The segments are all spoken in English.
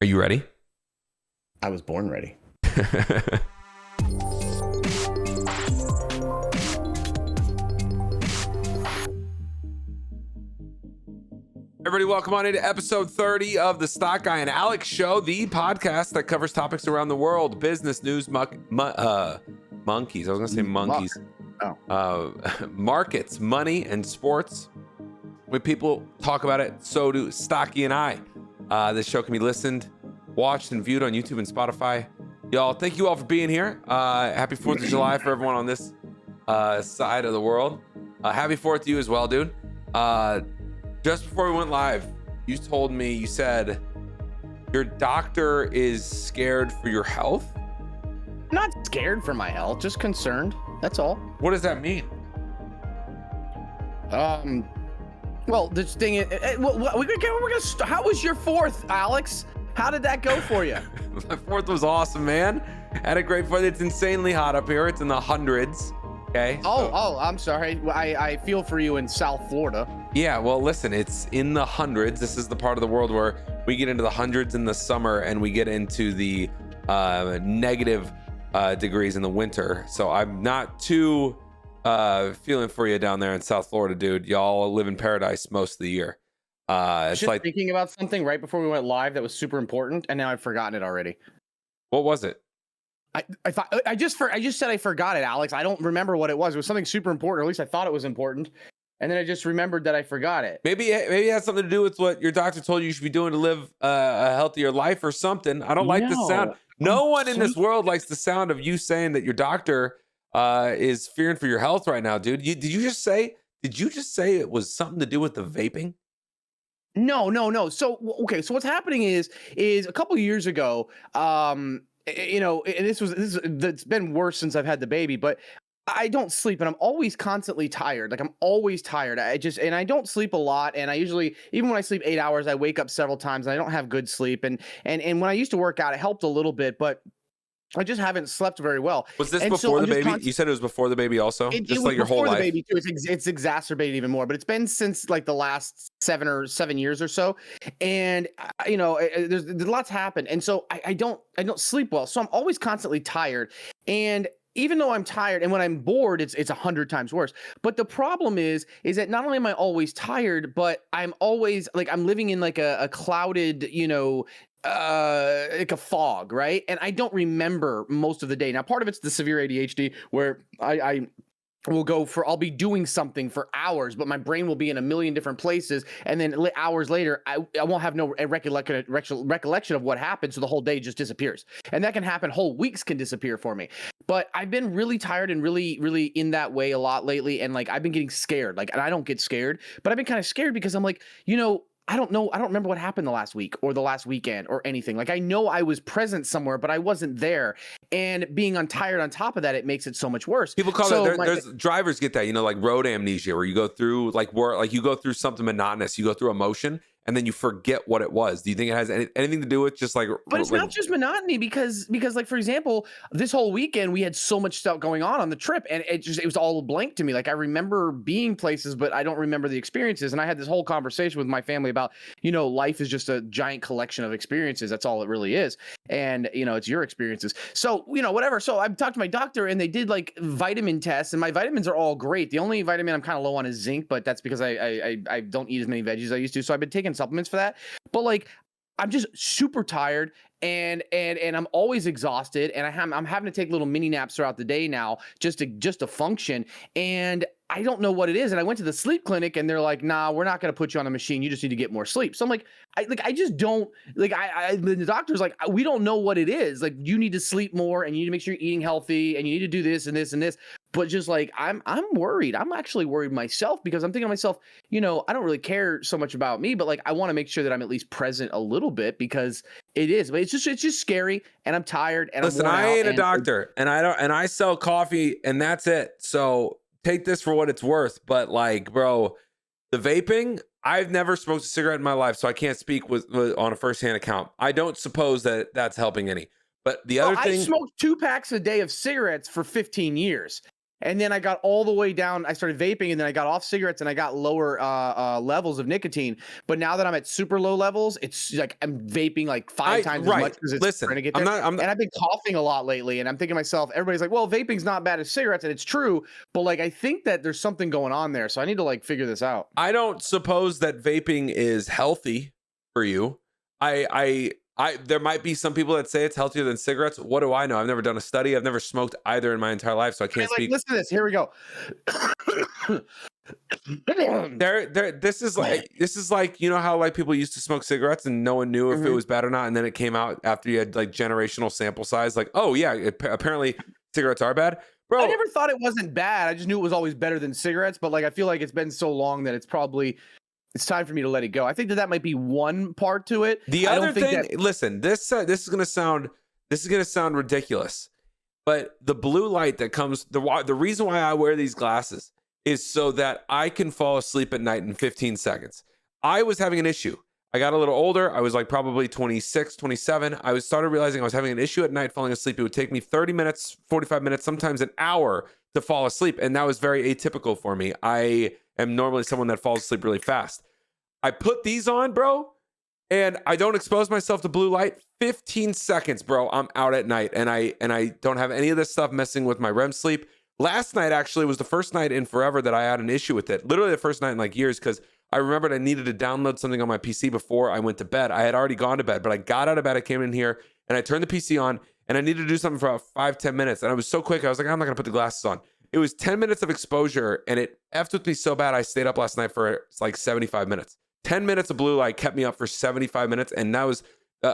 Are you ready? I was born ready. Everybody, welcome on into episode 30 of the Stock Guy and Alex Show, the podcast that covers topics around the world, business, news, monkeys. I was going to say monkeys. Markets, money, and sports. When people talk about it, so do Stocky and I. This show can be listened, watched, and viewed on YouTube and Spotify. Y'all, thank you all for being here. Happy 4th of July for everyone on this side of the world. Happy 4th to you as well, dude. Just before we went live, you told me, you said your doctor is scared for your health? Not scared for my health, just concerned. That's all. What does that mean? Well, this thing is, how was your 4th, Alex? How did that go for you? My 4th was awesome, man. Had a great 4th. It's insanely hot up here. It's in the hundreds. Okay. Oh, I'm sorry. I feel for you in South Florida. Yeah, well, listen, it's in the hundreds. This is the part of the world where we get into the hundreds in the summer and we get into the negative degrees in the winter. So I'm not too feeling for you down there in South Florida, dude. Y'all live in paradise most of the year. It's Just like thinking about something right before we went live that was super important, and now I've forgotten it already. What was it? I just said I forgot it, Alex. I don't remember what it was. It was something super important, or at least I thought it was important. And then I just remembered that I forgot it. Maybe it has something to do with what your doctor told you should be doing to live a healthier life or something. I don't like the sound. No one in this world likes the sound of you saying that your doctor is fearing for your health right now, dude. Did you just say it was something to do with the vaping? No. So, okay. So what's happening is a couple of years ago, you know, and it's been worse since I've had the baby, but I don't sleep and I'm always constantly tired. Like I'm always tired. And I don't sleep a lot. And I usually, even when I sleep 8 hours, I wake up several times and I don't have good sleep. And when I used to work out, it helped a little bit, but I just haven't slept very well. Was this before the baby? You said it was before the baby also? Just like your whole life? Before the baby too. It's exacerbated even more, but it's been since like the last 7 years or so. And you know, there's lots happened. And so I don't sleep well. So I'm always constantly tired. And even though I'm tired and when I'm bored, it's 100 times worse. But the problem is that not only am I always tired, but I'm always like, I'm living in like a clouded, you know, like a fog, right? And I don't remember most of the day. Now, part of it's the severe ADHD where I I'll be doing something for hours, but my brain will be in a million different places. And then hours later, I won't have no recollection of what happened. So the whole day just disappears. And that can happen. Whole weeks can disappear for me. But I've been really tired and really, really in that way a lot lately. And like, I've been getting scared, like, and I don't get scared, but I've been kind of scared because I'm like, you know, I don't know. I don't remember what happened the last week or the last weekend or anything. Like I know I was present somewhere, but I wasn't there. And being tired on top of that, it makes it so much worse. People call it, there's drivers get that, you know, like road amnesia, where you go through you go through something monotonous, you go through emotion and then you forget what it was. Do you think it has anything to do with just like, but it's not just monotony because like, for example, this whole weekend, we had so much stuff going on the trip and it was all blank to me. Like I remember being places, but I don't remember the experiences. And I had this whole conversation with my family about, you know, life is just a giant collection of experiences. That's all it really is. And, you know, it's your experiences. So, you know, whatever. So I've talked to my doctor and they did like vitamin tests and my vitamins are all great. The only vitamin I'm kind of low on is zinc, but that's because I don't eat as many veggies as I used to. So I've been taking supplements for that. But like, I'm just super tired and I'm always exhausted and I'm having to take little mini naps throughout the day now just to function. And I don't know what it is. And I went to the sleep clinic and they're like, nah, we're not going to put you on the machine. You just need to get more sleep. So I'm like, I just don't like, the doctor's like, we don't know what it is. Like you need to sleep more and you need to make sure you're eating healthy and you need to do this and this and this. But just like, I'm worried. I'm actually worried myself because I'm thinking to myself, you know, I don't really care so much about me, but like, I want to make sure that I'm at least present a little bit because it is, but it's just scary and I'm tired and listen, I ain't a doctor and I sell coffee and that's it. So take this for what it's worth. But like, bro, the vaping, I've never smoked a cigarette in my life, so I can't speak with on a firsthand account. I don't suppose that that's helping any. But the other thing, I smoked 2 packs a day of cigarettes for 15 years. and then I got all the way down. I started vaping, and then I got off cigarettes, and I got lower levels of nicotine. But now that I'm at super low levels, it's like I'm vaping like 5 times as much because it's trying to get there. And I've been coughing a lot lately, and I'm thinking to myself, everybody's like, well, vaping's not bad as cigarettes, and it's true, but like I think that there's something going on there, so I need to like figure this out. I don't suppose that vaping is healthy for you. There might be some people that say it's healthier than cigarettes. What do I know? I've never done a study. I've never smoked either in my entire life, so I can't speak. Listen to this. Here we go. This is like, you know how like people used to smoke cigarettes and no one knew if it was bad or not, and then it came out after you had like generational sample size, like, oh yeah, apparently cigarettes are bad. Bro, I never thought it wasn't bad. I just knew it was always better than cigarettes, but like I feel like it's been so long that it's time for me to let it go. I think that might be one part to it. The other thing, listen, this is gonna sound ridiculous, but the blue light that comes, the reason why I wear these glasses is so that I can fall asleep at night in 15 seconds. I was having an issue. I got a little older. I was like probably 26, 27. I started realizing I was having an issue at night falling asleep. It would take me 30 minutes, 45 minutes, sometimes an hour to fall asleep. And that was very atypical for me. I am normally someone that falls asleep really fast. I put these on, bro, and I don't expose myself to blue light. 15 seconds, bro, I'm out at night, and I don't have any of this stuff messing with my REM sleep. Last night actually was the first night in forever that I had an issue with it. Literally the first night in like years, because I remembered I needed to download something on my PC before I went to bed. I had already gone to bed, but I got out of bed, I came in here, and I turned the PC on, and I needed to do something for about 5-10 minutes. And I was so quick, I was like, I'm not gonna put the glasses on. It was 10 minutes of exposure, and it effed with me so bad I stayed up last night for like 75 minutes. 10 minutes of blue light kept me up for 75 minutes, and that was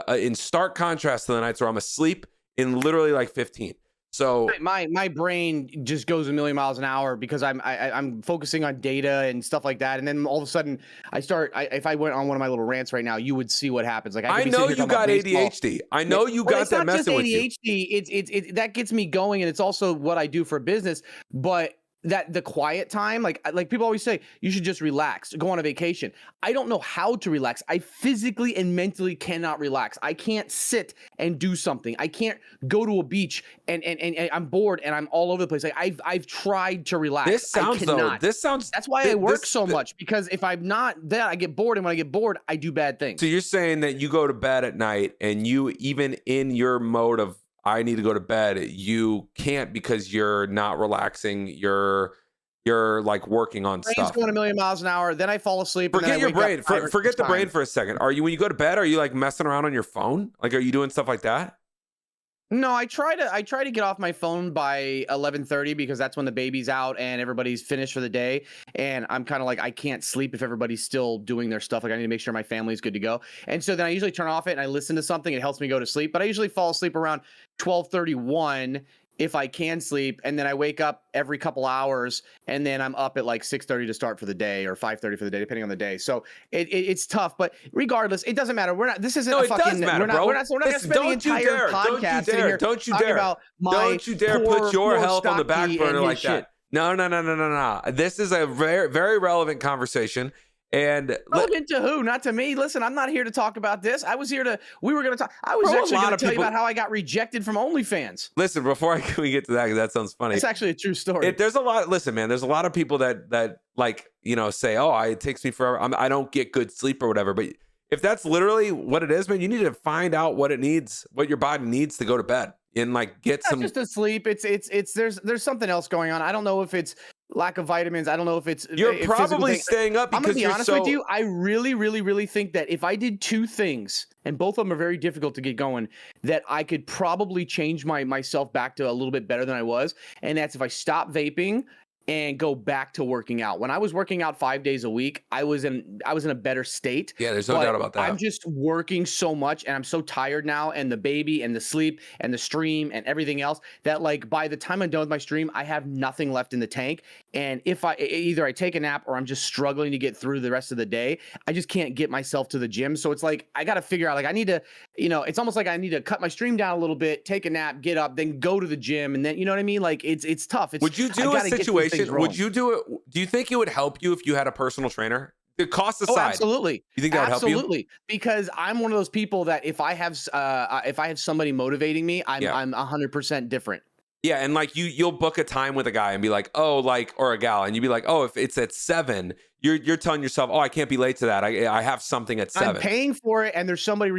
in stark contrast to the nights where I'm asleep in literally like 15. So my brain just goes a million miles an hour because I'm focusing on data and stuff like that, and then all of a sudden if I went on one of my little rants right now, you would see what happens. Like I know you got ADHD. I know you got that messing with you. It's that gets me going, and it's also what I do for business, but that the quiet time, like people always say, you should just relax, go on a vacation. I don't know how to relax. I physically and mentally cannot relax. I can't sit and do something. I can't go to a beach and I'm bored and I'm all over the place. Like I've tried to relax. That's why I work so much, because if I'm not that, I get bored, and when I get bored, I do bad things. So you're saying that you go to bed at night, and you, even in your mode of I need to go to bed, you can't because you're not relaxing. You're like working on Brain's stuff. Going a million miles an hour. Then I fall asleep. Forget your brain. Forget the brain for a second. Are you, when you go to bed, are you like messing around on your phone? Like, are you doing stuff like that? No, I try to get off my phone by 11:30 because that's when the baby's out and everybody's finished for the day. And I'm kind of like, I can't sleep if everybody's still doing their stuff. Like I need to make sure my family's good to go. And so then I usually turn off it and I listen to something. It helps me go to sleep. But I usually fall asleep around 12:31 if I can sleep, and then I wake up every couple hours, and then I'm up at like 6:30 to start for the day, or 5:30 for the day, depending on the day. So it's tough, but regardless, it doesn't matter. We're not. This isn't a fucking. We're not going to spend the entire podcast sitting here talking about my Don't you dare put your health on the back burner like that. No. This is a very, very relevant conversation. And relevant to who? Not to me. Listen, I'm not here to talk about this. I was here to. We were going to talk. I was actually going to tell you about how I got rejected from OnlyFans. Listen, before we get to that, because that sounds funny. It's actually a true story. There's a lot. Listen, man. There's a lot of people that like, you know, say, "Oh, it takes me forever. I don't get good sleep or whatever." But if that's literally what it is, man, you need to find out what it needs, what your body needs to go to bed, and like get some. Just to sleep. There's something else going on. I don't know if it's lack of vitamins. I don't know if it's you're probably staying up because I'm gonna be honest with you. I really think that if I did two things, and both of them are very difficult to get going, that I could probably change myself back to a little bit better than I was. And that's if I stop vaping and go back to working out. When I was working out 5 days a week, I was in a better state. Yeah, there's no doubt about that. I'm just working so much, and I'm so tired now, and the baby and the sleep and the stream and everything else, that like by the time I'm done with my stream, I have nothing left in the tank. And if either I take a nap or I'm just struggling to get through the rest of the day, I just can't get myself to the gym. So it's like I got to figure out, like I need to, you know, it's almost like I need to cut my stream down a little bit, take a nap, get up, then go to the gym, and then, you know what I mean? Like it's tough. Would you do a situation? Would you do it? Do you think it would help you if you had a personal trainer? The cost aside. Oh, absolutely. You think that would help you? Absolutely. Because I'm one of those people that if I have somebody motivating me, I'm 100% different. Yeah, and like you'll book a time with a guy and be like, oh, like, or a gal, and you'd be like, oh, if it's at 7, you're telling yourself, oh, I can't be late to that. I have something at 7. I'm paying for it, and there's somebody.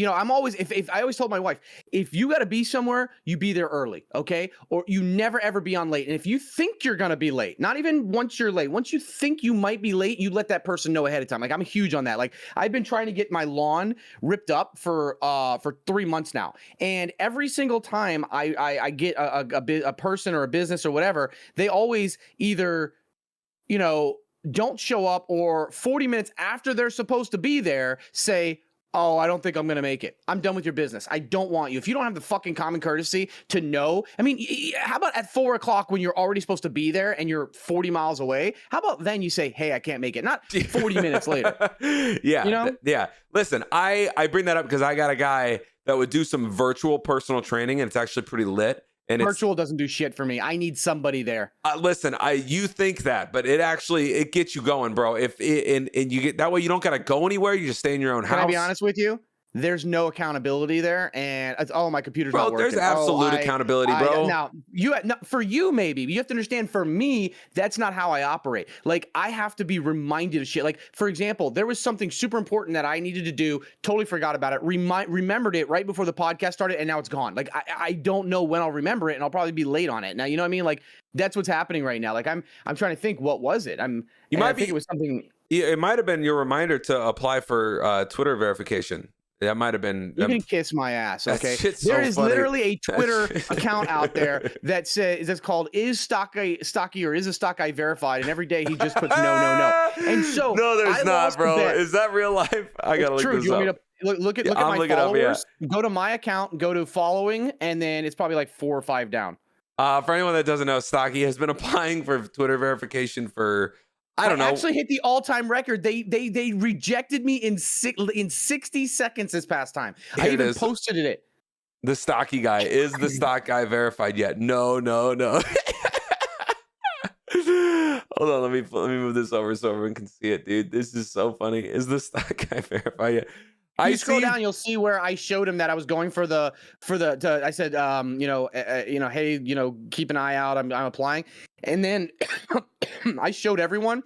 I'm always if I always told my wife, if you got to be somewhere, you be there early, okay? Or you never ever be on late. And if you think you're gonna be late, not even once you're late, once you think you might be late, you let that person know ahead of time. Like I'm huge on that. Like I've been trying to get my lawn ripped up for 3 months now, and every single time I get a person or a business or whatever, they always either don't show up, or 40 minutes after they're supposed to be there say, oh, I don't think I'm going to make it. I'm done with your business. I don't want you. If you don't have the fucking common courtesy to know, I mean, how about at 4 o'clock when you're already supposed to be there and you're 40 miles away? How about then you say, hey, I can't make it, not 40 minutes later. Yeah. Yeah. Listen, I bring that up because I got a guy that would do some virtual personal training, and it's actually pretty lit. And virtual doesn't do shit for me. I need somebody there. Listen, you think that, but it gets you going, bro. And you get that way, you don't gotta go anywhere. You just stay in your own house. Can I be honest with you? There's no accountability there, and it's, oh, my computer's not working. There's absolute accountability, bro. Now, for you, maybe you have to understand. For me, that's not how I operate. Like I have to be reminded of shit. Like for example, there was something super important that I needed to do. Totally forgot about it. Remembered it right before the podcast started, and now it's gone. Like I don't know when I'll remember it, and I'll probably be late on it. Now, you know what I mean? Like that's what's happening right now. Like I'm trying to think, what was it? I think it was something. Yeah, it might have been your reminder to apply for Twitter verification. That might have been. You can kiss my ass, okay? There is literally a Twitter account out there that says that's called "Is Stocky or is a Stock Guy verified?" And every day he just puts no. And so no, there's not, bro. Is that real life? I gotta look this up. You want me to look at my followers? Go to my account, go to following, and then it's probably like 4 or 5 down. For anyone that doesn't know, Stocky has been applying for Twitter verification for. I don't know. Actually hit the all-time record. They rejected me in 60 seconds this past time. I even posted it. The Stocky Guy. Is the Stock Guy verified yet? No. Hold on, let me move this over so everyone can see it, dude. This is so funny. Is the Stock Guy verified yet? You scroll down, you'll see where I showed him that I was going for the. I said, hey, keep an eye out. I'm applying, and then I showed everyone.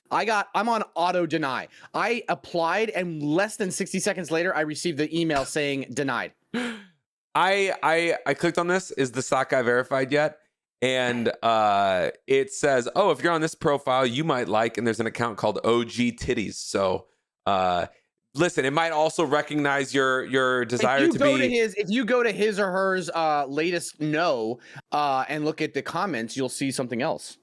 I'm on auto deny. I applied, and less than 60 seconds later, I received the email saying denied. I clicked on this. Is the Stock Guy verified yet? And it says, oh, if you're on this profile, you might like, and there's an account called OG Titties. So. Listen, it might also recognize your desire to be. If you go to his or hers latest and look at the comments, you'll see something else.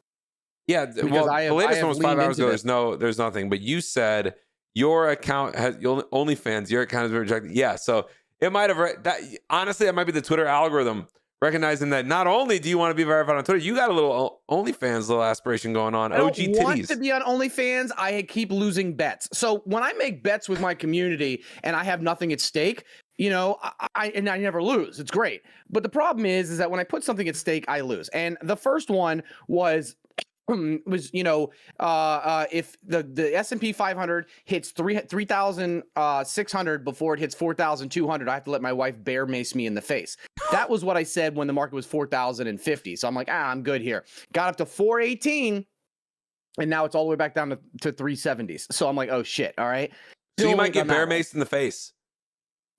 Yeah, the latest one was 5 hours ago. There's nothing. But you said your account has OnlyFans. Your account has been rejected. Yeah, so it might have that. Honestly, that might be the Twitter algorithm recognizing that not only do you want to be verified on Twitter, you got a little OnlyFans little aspiration going on. OG titties. I want to be on OnlyFans. I keep losing bets. So when I make bets with my community and I have nothing at stake, I never lose. It's great. But the problem is that when I put something at stake, I lose. And the first one was if the S&P 500 hits 3,600 before it hits 4,200, I have to let my wife bear mace me in the face. That was what I said when the market was 4,050. So I'm like, I'm good here. Got up to 418, and now it's all the way back down to 370s. So I'm like, oh shit, all right. So you might get bear maced in the face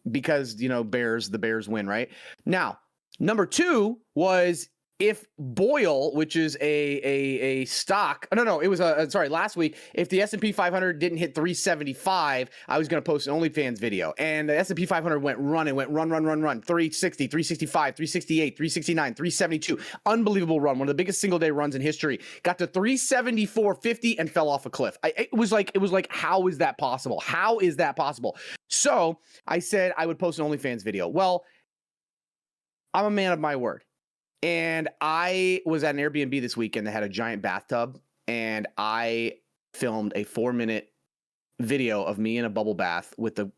because the Bears win, right? Now, number 2 was. If Boyle, which is a stock, it was last week. If the S&P 500 didn't hit 375, I was going to post an OnlyFans video. And the S&P 500 went run, 360, 365, 368, 369, 372. Unbelievable run. One of the biggest single day runs in history. Got to 374.50 and fell off a cliff. It was like, how is that possible? How is that possible? So I said I would post an OnlyFans video. Well, I'm a man of my word. And I was at an Airbnb this weekend that had a giant bathtub, and I filmed a 4-minute video of me in a bubble bath with a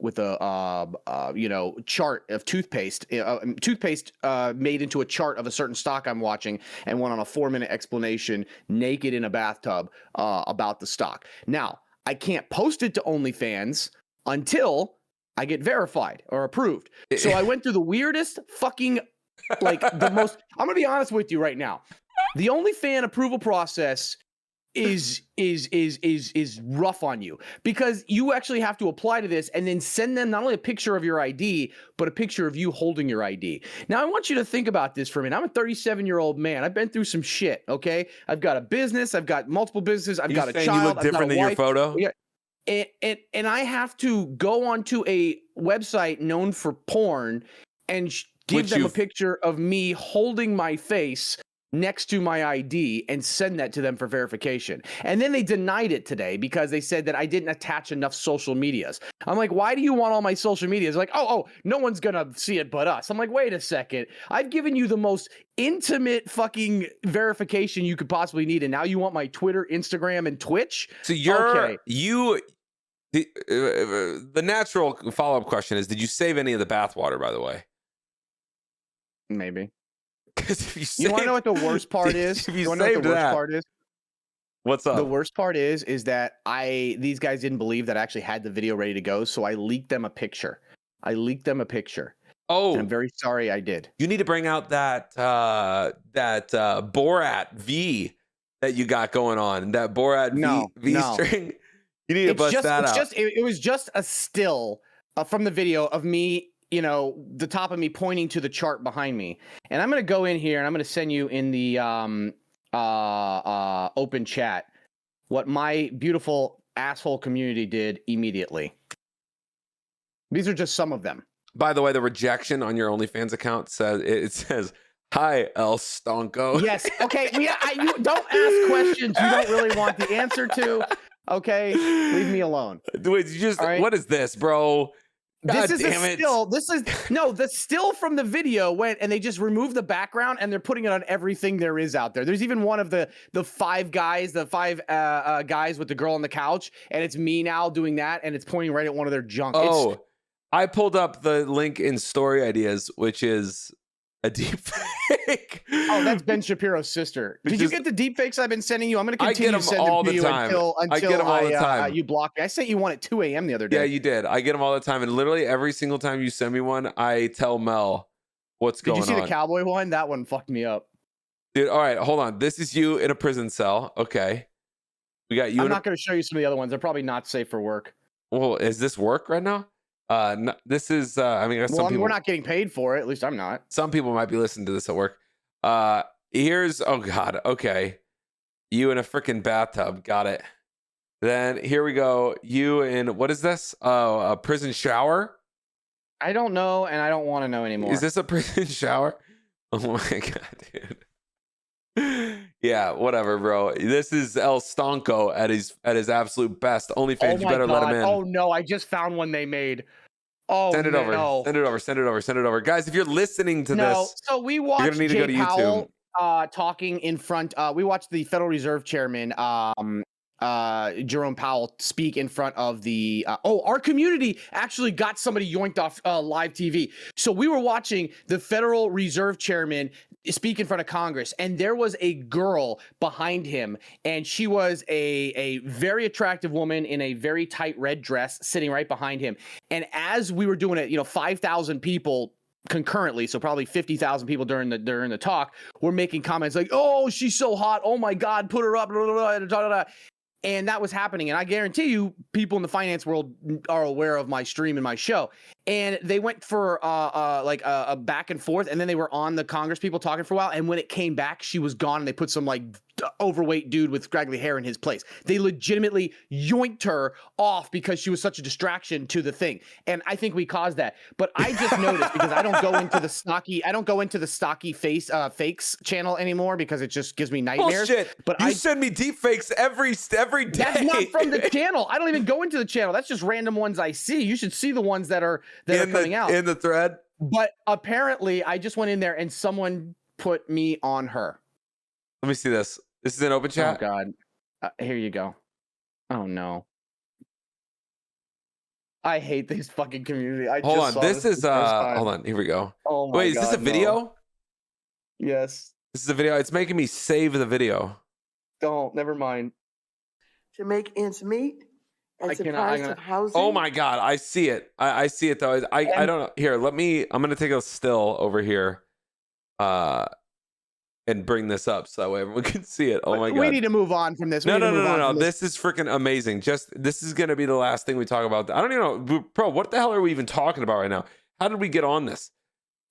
chart of toothpaste made into a chart of a certain stock I'm watching, and went on a 4-minute explanation naked in a bathtub about the stock. Now, I can't post it to OnlyFans until I get verified or approved. So I went through the weirdest fucking Like the most. I'm gonna be honest with you right now. The OnlyFans approval process is rough on you because you actually have to apply to this and then send them not only a picture of your ID but a picture of you holding your ID. Now I want you to think about this for a minute. I'm a 37-year-old man. I've been through some shit. Okay, I've got a business. I've got multiple businesses. I've got a child. You look different than your photo. Yeah. And I have to go onto a website known for porn and give them a picture of me holding my face next to my ID and send that to them for verification. And then they denied it today because they said that I didn't attach enough social medias. I'm like, why do you want all my social medias? Like, oh, no one's going to see it but us. I'm like, wait a second. I've given you the most intimate fucking verification you could possibly need. And now you want my Twitter, Instagram, and Twitch? So the natural follow-up question is, did you save any of the bathwater, by the way? Maybe. Because if you want to know what the worst part is? If you want to know what the worst that, part is? What's up? The worst part is that these guys didn't believe that I actually had the video ready to go, so I leaked them a picture. Oh, and I'm very sorry I did. You need to bring out that Borat V that you got going on. That Borat V string. You need to bust that out. It was just a still from the video of me. You know, the top of me pointing to the chart behind me. And I'm going to go in here and I'm going to send you in the open chat what my beautiful asshole community did immediately. These are just some of them. By the way, the rejection on your OnlyFans account says, "Hi, El Stonko." Yes. Okay. You don't ask questions you don't really want the answer to. Okay. Leave me alone. Wait, what is this, bro? God this is a still. The still from the video went and they just removed the background and they're putting it on everything there is out there. There's even one of the five guys with the girl on the couch, and it's me now doing that, and it's pointing right at one of their junk. I pulled up the link in Story Ideas, which is a deep fake. Oh, that's Ben Shapiro's sister. Did you get the deep fakes I've been sending you? I'm going to continue to send them to you until I get them all the time. You block me. I sent you one at 2 a.m. the other day. Yeah, you did. I get them all the time. And literally every single time you send me one, I tell Mel what's going on. Did you see the cowboy one? That one fucked me up. Dude, all right, hold on. This is you in a prison cell. Okay. We got you. I'm not going to show you some of the other ones. They're probably not safe for work. Well, is this work right now? No, this is, I mean, some people, we're not getting paid for it. At least I'm not. Some people might be listening to this at work. Here's, oh God. Okay. You in a freaking bathtub. Got it. Then here we go. You in, what is this? A prison shower? I don't know. And I don't want to know anymore. Is this a prison shower? Oh my God, dude. Yeah, whatever, bro. This is El Stonko at his absolute best. OnlyFans, you better let him in. Oh no, I just found one they made. Oh, send it over. Send it over. Guys, if you're listening to this, so we watched Jay Powell talking in front. We watched the Federal Reserve Chairman Jerome Powell speak in front of the our community actually got somebody yoinked off live TV. So we were watching the Federal Reserve Chairman speak in front of Congress, and there was a girl behind him, and she was a very attractive woman in a very tight red dress sitting right behind him. And as we were doing it, 5,000 people concurrently, so probably 50,000 people during the talk were making comments like, "Oh, she's so hot. Oh my God, put her up." Blah, blah, blah, blah, blah. And that was happening. And I guarantee you, people in the finance world are aware of my stream and my show. And they went for a back and forth, and then they were on the Congress people talking for a while. And when it came back, she was gone, and they put some like overweight dude with scraggly hair in his place. They legitimately yoinked her off because she was such a distraction to the thing. And I think we caused that. But I just noticed, because I don't go into the stocky fakes channel anymore because it just gives me nightmares. Bullshit. But you send me deep fakes every day. That's not from the channel. I don't even go into the channel. That's just random ones I see. You should see the ones that are coming out in the thread. But apparently, I just went in there and someone put me on her. Let me see this. This is an open chat. Oh God! Here you go. Oh no! I hate this fucking community. Hold on. This is hold on. Here we go. Oh my God! Wait, is this a video? No. Yes. This is a video. It's making me save the video. Don't. Never mind. To make ends meet and the price of housing. Oh my God, I see it. I see it though. I don't know. Here, I'm gonna take a still over here. and bring this up so that way everyone can see it. Oh my god. We need to move on from this. No. This is freaking amazing. This is gonna be the last thing we talk about. I don't even know, bro. What the hell are we even talking about right now? How did we get on this?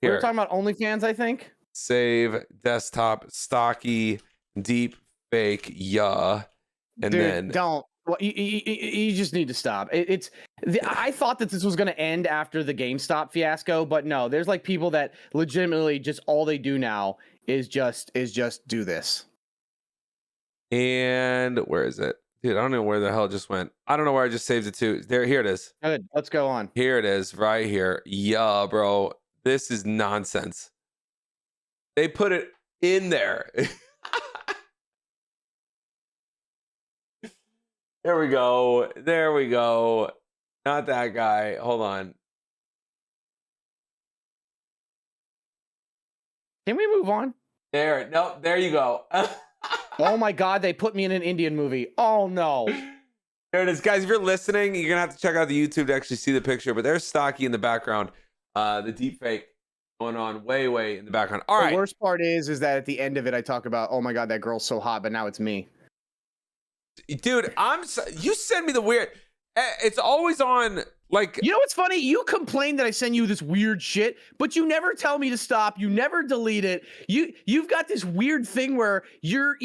We were talking about OnlyFans, I think. Save desktop stocky deep fake and Dude, then don't. Well, you just need to stop. I thought that this was going to end after the GameStop fiasco, but no. There's like people that legitimately just all they do now is just do this. And where is it, dude? I don't know where the hell it just went. I don't know where I just saved it to. Here it is. Good. Let's go on. Here it is, right here. Yeah, bro. This is nonsense. They put it in there. There we go. There we go. Not that guy. Hold on. Can we move on? There. No, there you go. Oh my God, they put me in an Indian movie. Oh no. There it is. Guys, if you're listening, you're going to have to check out the YouTube to actually see the picture, but there's Stocky in the background. The deep fake going on way in the background. All right. The worst part is that at the end of it, I talk about, oh my God, that girl's so hot, but now it's me. Dude, you send me the weird. It's always on. Like, you know what's funny? You complain that I send you this weird shit, but you never tell me to stop. You never delete it. You've got this weird thing where you're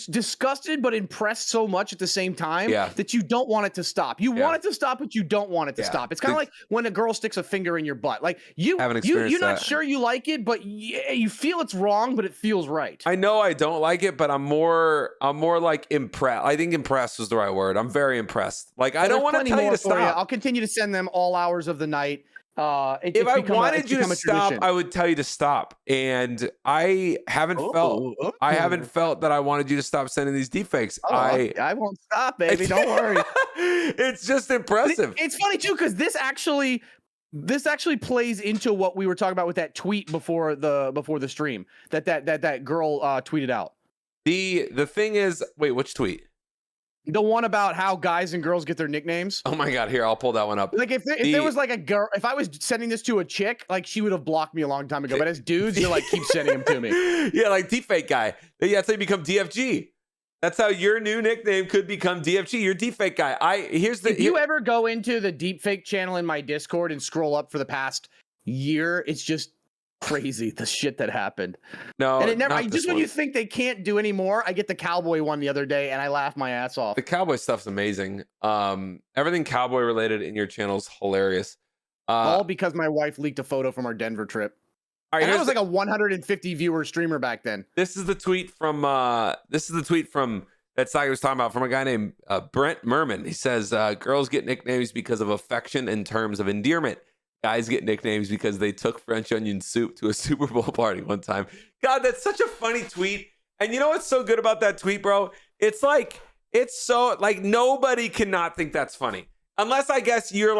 disgusted but impressed so much at the same time that you don't want it to stop. You want it to stop, but you don't want it to stop. It's kind of like when a girl sticks a finger in your butt. Like you're not sure you like it, but you feel it's wrong, but it feels right. I know I don't like it, but I'm more like impressed. I think impressed was the right word. I'm very impressed. Like I don't want to tell you to stop. I'll continue to send them all hours of the night. If I wanted you to stop, I would tell you to stop. And I haven't felt that I wanted you to stop sending these deepfakes. I won't stop, baby. Don't worry. It's just impressive. It's funny too, because this actually plays into what we were talking about with that tweet before the stream that girl tweeted out. The thing is, wait, which tweet? The one about how guys and girls get their nicknames. Oh my God, here, I'll pull that one up. Like if there was like a girl, if I was sending this to a chick, like she would have blocked me a long time ago. But as dudes, you're like, keep sending them to me. Yeah, like deepfake guy. Yeah, that's how you become DFG. That's how your new nickname could become DFG. You're deepfake guy. If you ever go into the deepfake channel in my Discord and scroll up for the past year, it's just crazy the shit that happened. No, and it never. When you think they can't do any more, I get the cowboy one the other day, and I laugh my ass off. The cowboy stuff's amazing. Everything cowboy related in your channel is hilarious. All because my wife leaked a photo from our Denver trip. All right, and I was like a 150 viewer streamer back then. This is the tweet from that Stocky was talking about from a guy named Brent Merman. He says, "Girls get nicknames because of affection in terms of endearment. Guys get nicknames because they took French onion soup to a Super Bowl party one time." God, that's such a funny tweet. And you know what's so good about that tweet, bro? It's so nobody cannot think that's funny. Unless I guess you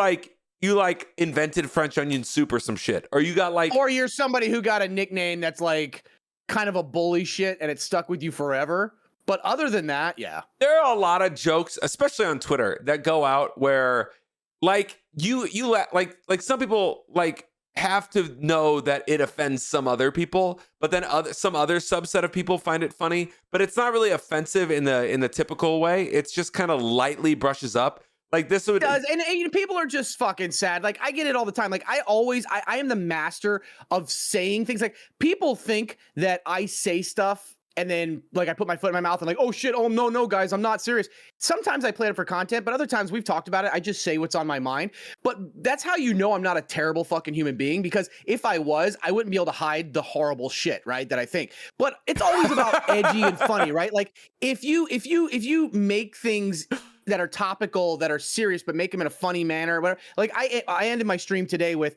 invented French onion soup or some shit. Or you got or you're somebody who got a nickname that's like kind of a bully shit and it stuck with you forever. But other than that, yeah. There are a lot of jokes, especially on Twitter, that go out where some people have to know that it offends some other people, but then some other subset of people find it funny, but it's not really offensive in the typical way. It's just kind of lightly brushes up. Like this would does, and people are just fucking sad. Like I get it all the time. Like I am the master of saying things. Like people think that I say stuff and then like I put my foot in my mouth and like, oh shit, oh no guys, I'm not serious. Sometimes I plan it for content, but other times we've talked about it. I just say what's on my mind. But that's how you know I'm not a terrible fucking human being, because if I was, I wouldn't be able to hide the horrible shit, right, that I think. But it's always about edgy and funny, right? Like if you make things that are topical, that are serious, but make them in a funny manner, whatever. Like I ended my stream today with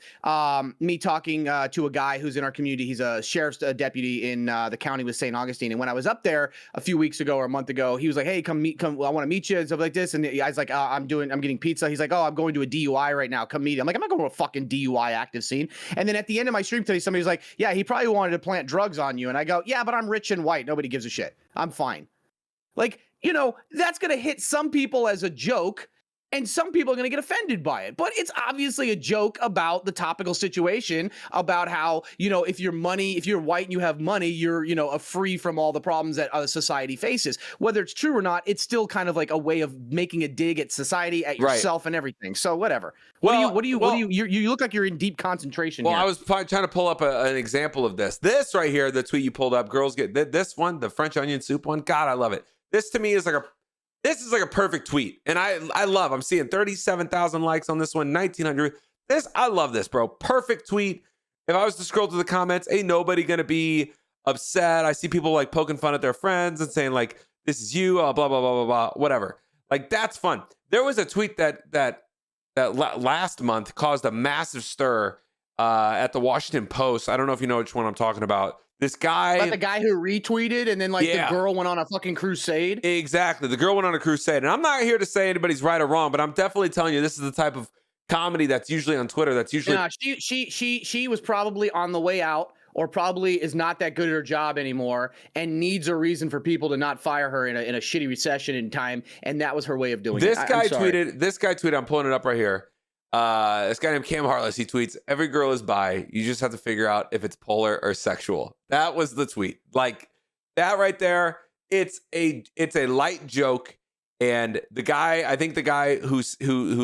me talking to a guy who's in our community. He's a sheriff's deputy in the county with St. Augustine. And when I was up there a few weeks ago or a month ago, he was like, "Hey, come, I want to meet you," and stuff like this. And the guy's like, I'm getting pizza. He's like, "Oh, I'm going to a DUI right now. Come meet." I'm like, "I'm not going to a fucking DUI active scene." And then at the end of my stream today, somebody was like, "Yeah, he probably wanted to plant drugs on you." And I go, "Yeah, but I'm rich and white. Nobody gives a shit. I'm fine." Like, you know, that's going to hit some people as a joke, And some people are going to get offended by it, but it's obviously a joke about the topical situation, about how, you know, if you're white and you have money, you're, you know, free from all the problems that society faces. Whether it's true or not, it's still kind of like a way of making a dig at society, at yourself, and everything. So whatever. What do you you look like you're in deep concentration here. I was trying to pull up an example of this. This right here, the tweet you pulled up, girls get this one, the French onion soup one. God, I love it. This to me is like this is like a perfect tweet. And I'm seeing 37,000 likes on this one, 1,900. I love this, bro. Perfect tweet. If I was to scroll through the comments, ain't nobody going to be upset. I see people like poking fun at their friends and saying like, this is you, blah, blah, blah, blah, blah, whatever. Like, that's fun. There was a tweet that last month caused a massive stir at the Washington Post. I don't know if you know which one I'm talking about. This guy, the guy who retweeted and then the girl went on a fucking crusade. Exactly. The girl went on a crusade. And I'm not here to say anybody's right or wrong, but I'm definitely telling you, this is the type of comedy that's usually on Twitter. That's usually she was probably on the way out, or probably is not that good at her job anymore and needs a reason for people to not fire her in a shitty recession in time. And that was her way of doing it. This guy tweeted, I'm pulling it up right here. This guy named Cam Harless, he tweets, every girl is bi. You just have to figure out if it's polar or sexual. That was the tweet. Like that right there. It's a light joke. And I think the guy who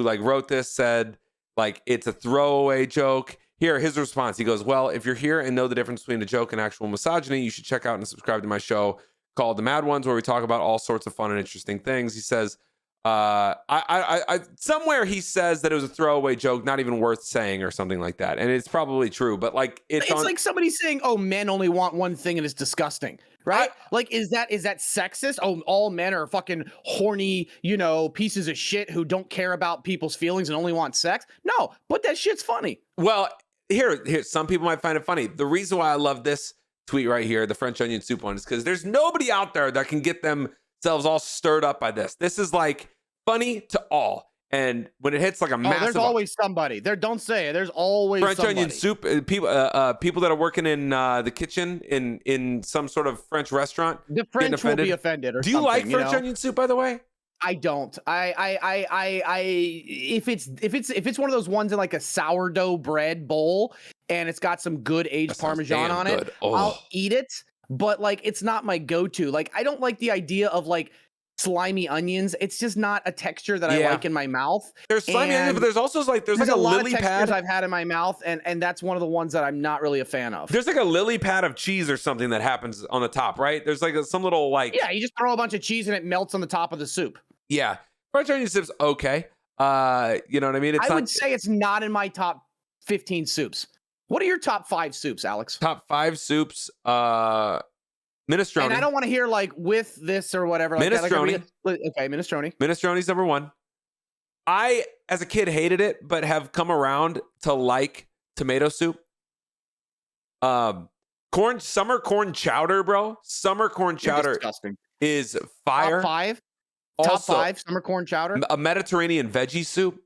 like wrote this said like, it's a throwaway joke. Here, his response. He goes, well, if you're here and know the difference between a joke and actual misogyny, you should check out and subscribe to my show called The Mad Ones, where we talk about all sorts of fun and interesting things. He says, somewhere he says that it was a throwaway joke, not even worth saying or something like that. And it's probably true, but like it's like somebody saying, oh, men only want one thing and it's disgusting, right? Is that sexist? Oh, all men are fucking horny, you know, pieces of shit who don't care about people's feelings and only want sex. No, but that shit's funny. Well, here, some people might find it funny. The reason why I love this tweet right here, the French onion soup one, is because there's nobody out there that can get themselves all stirred up by this. This is like funny to all. And when it hits like a massive, there's always somebody there. Don't say it. There's always French somebody. Onion soup. People that are working in the kitchen in some sort of French restaurant. The French will be offended. Do you like French onion soup, by the way? I don't. If it's one of those ones in like a sourdough bread bowl and it's got some good aged Parmesan on it, I'll eat it. But like, it's not my go-to. Like, I don't like the idea of like slimy onions. It's just not a texture that I like in my mouth. There's slimy onions, but there's also like there's like a lot lily of pad I've had in my mouth, and that's one of the ones that I'm not really a fan of. There's like a lily pad of cheese or something that happens on the top, right? There's like some little like you just throw a bunch of cheese and it melts on the top of the soup. Yeah, French onion soup's okay. You know what I mean? I would say it's not in my top 15 soups. What are your top 5 soups, Alex? Top 5 soups. Minestrone. And I don't want to hear like with this or whatever. Like minestrone. Okay, minestrone. Minestrone's number 1. I, as a kid, hated it, but have come around to like tomato soup. Summer corn chowder, bro. Summer corn chowder is fire. Top 5. Also, top 5 summer corn chowder. A Mediterranean veggie soup.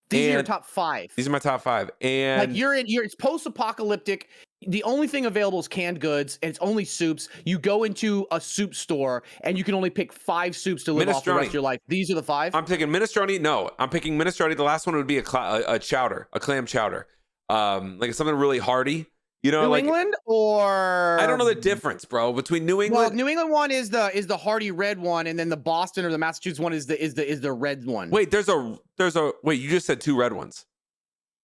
These are your top 5. These are my top 5. And like it's post-apocalyptic. The only thing available is canned goods, and it's only soups. You go into a soup store, and you can only pick 5 soups to live off the rest of your life. These are the 5? I'm picking minestrone. No, I'm picking minestrone. The last one would be a chowder, a clam chowder. Like something really hearty. You know, New like England or I don't know the difference, bro, between New England. Well, New England one is the hearty red one, and then the Boston or the Massachusetts one is the red one. Wait, there's a wait. You just said 2 red ones.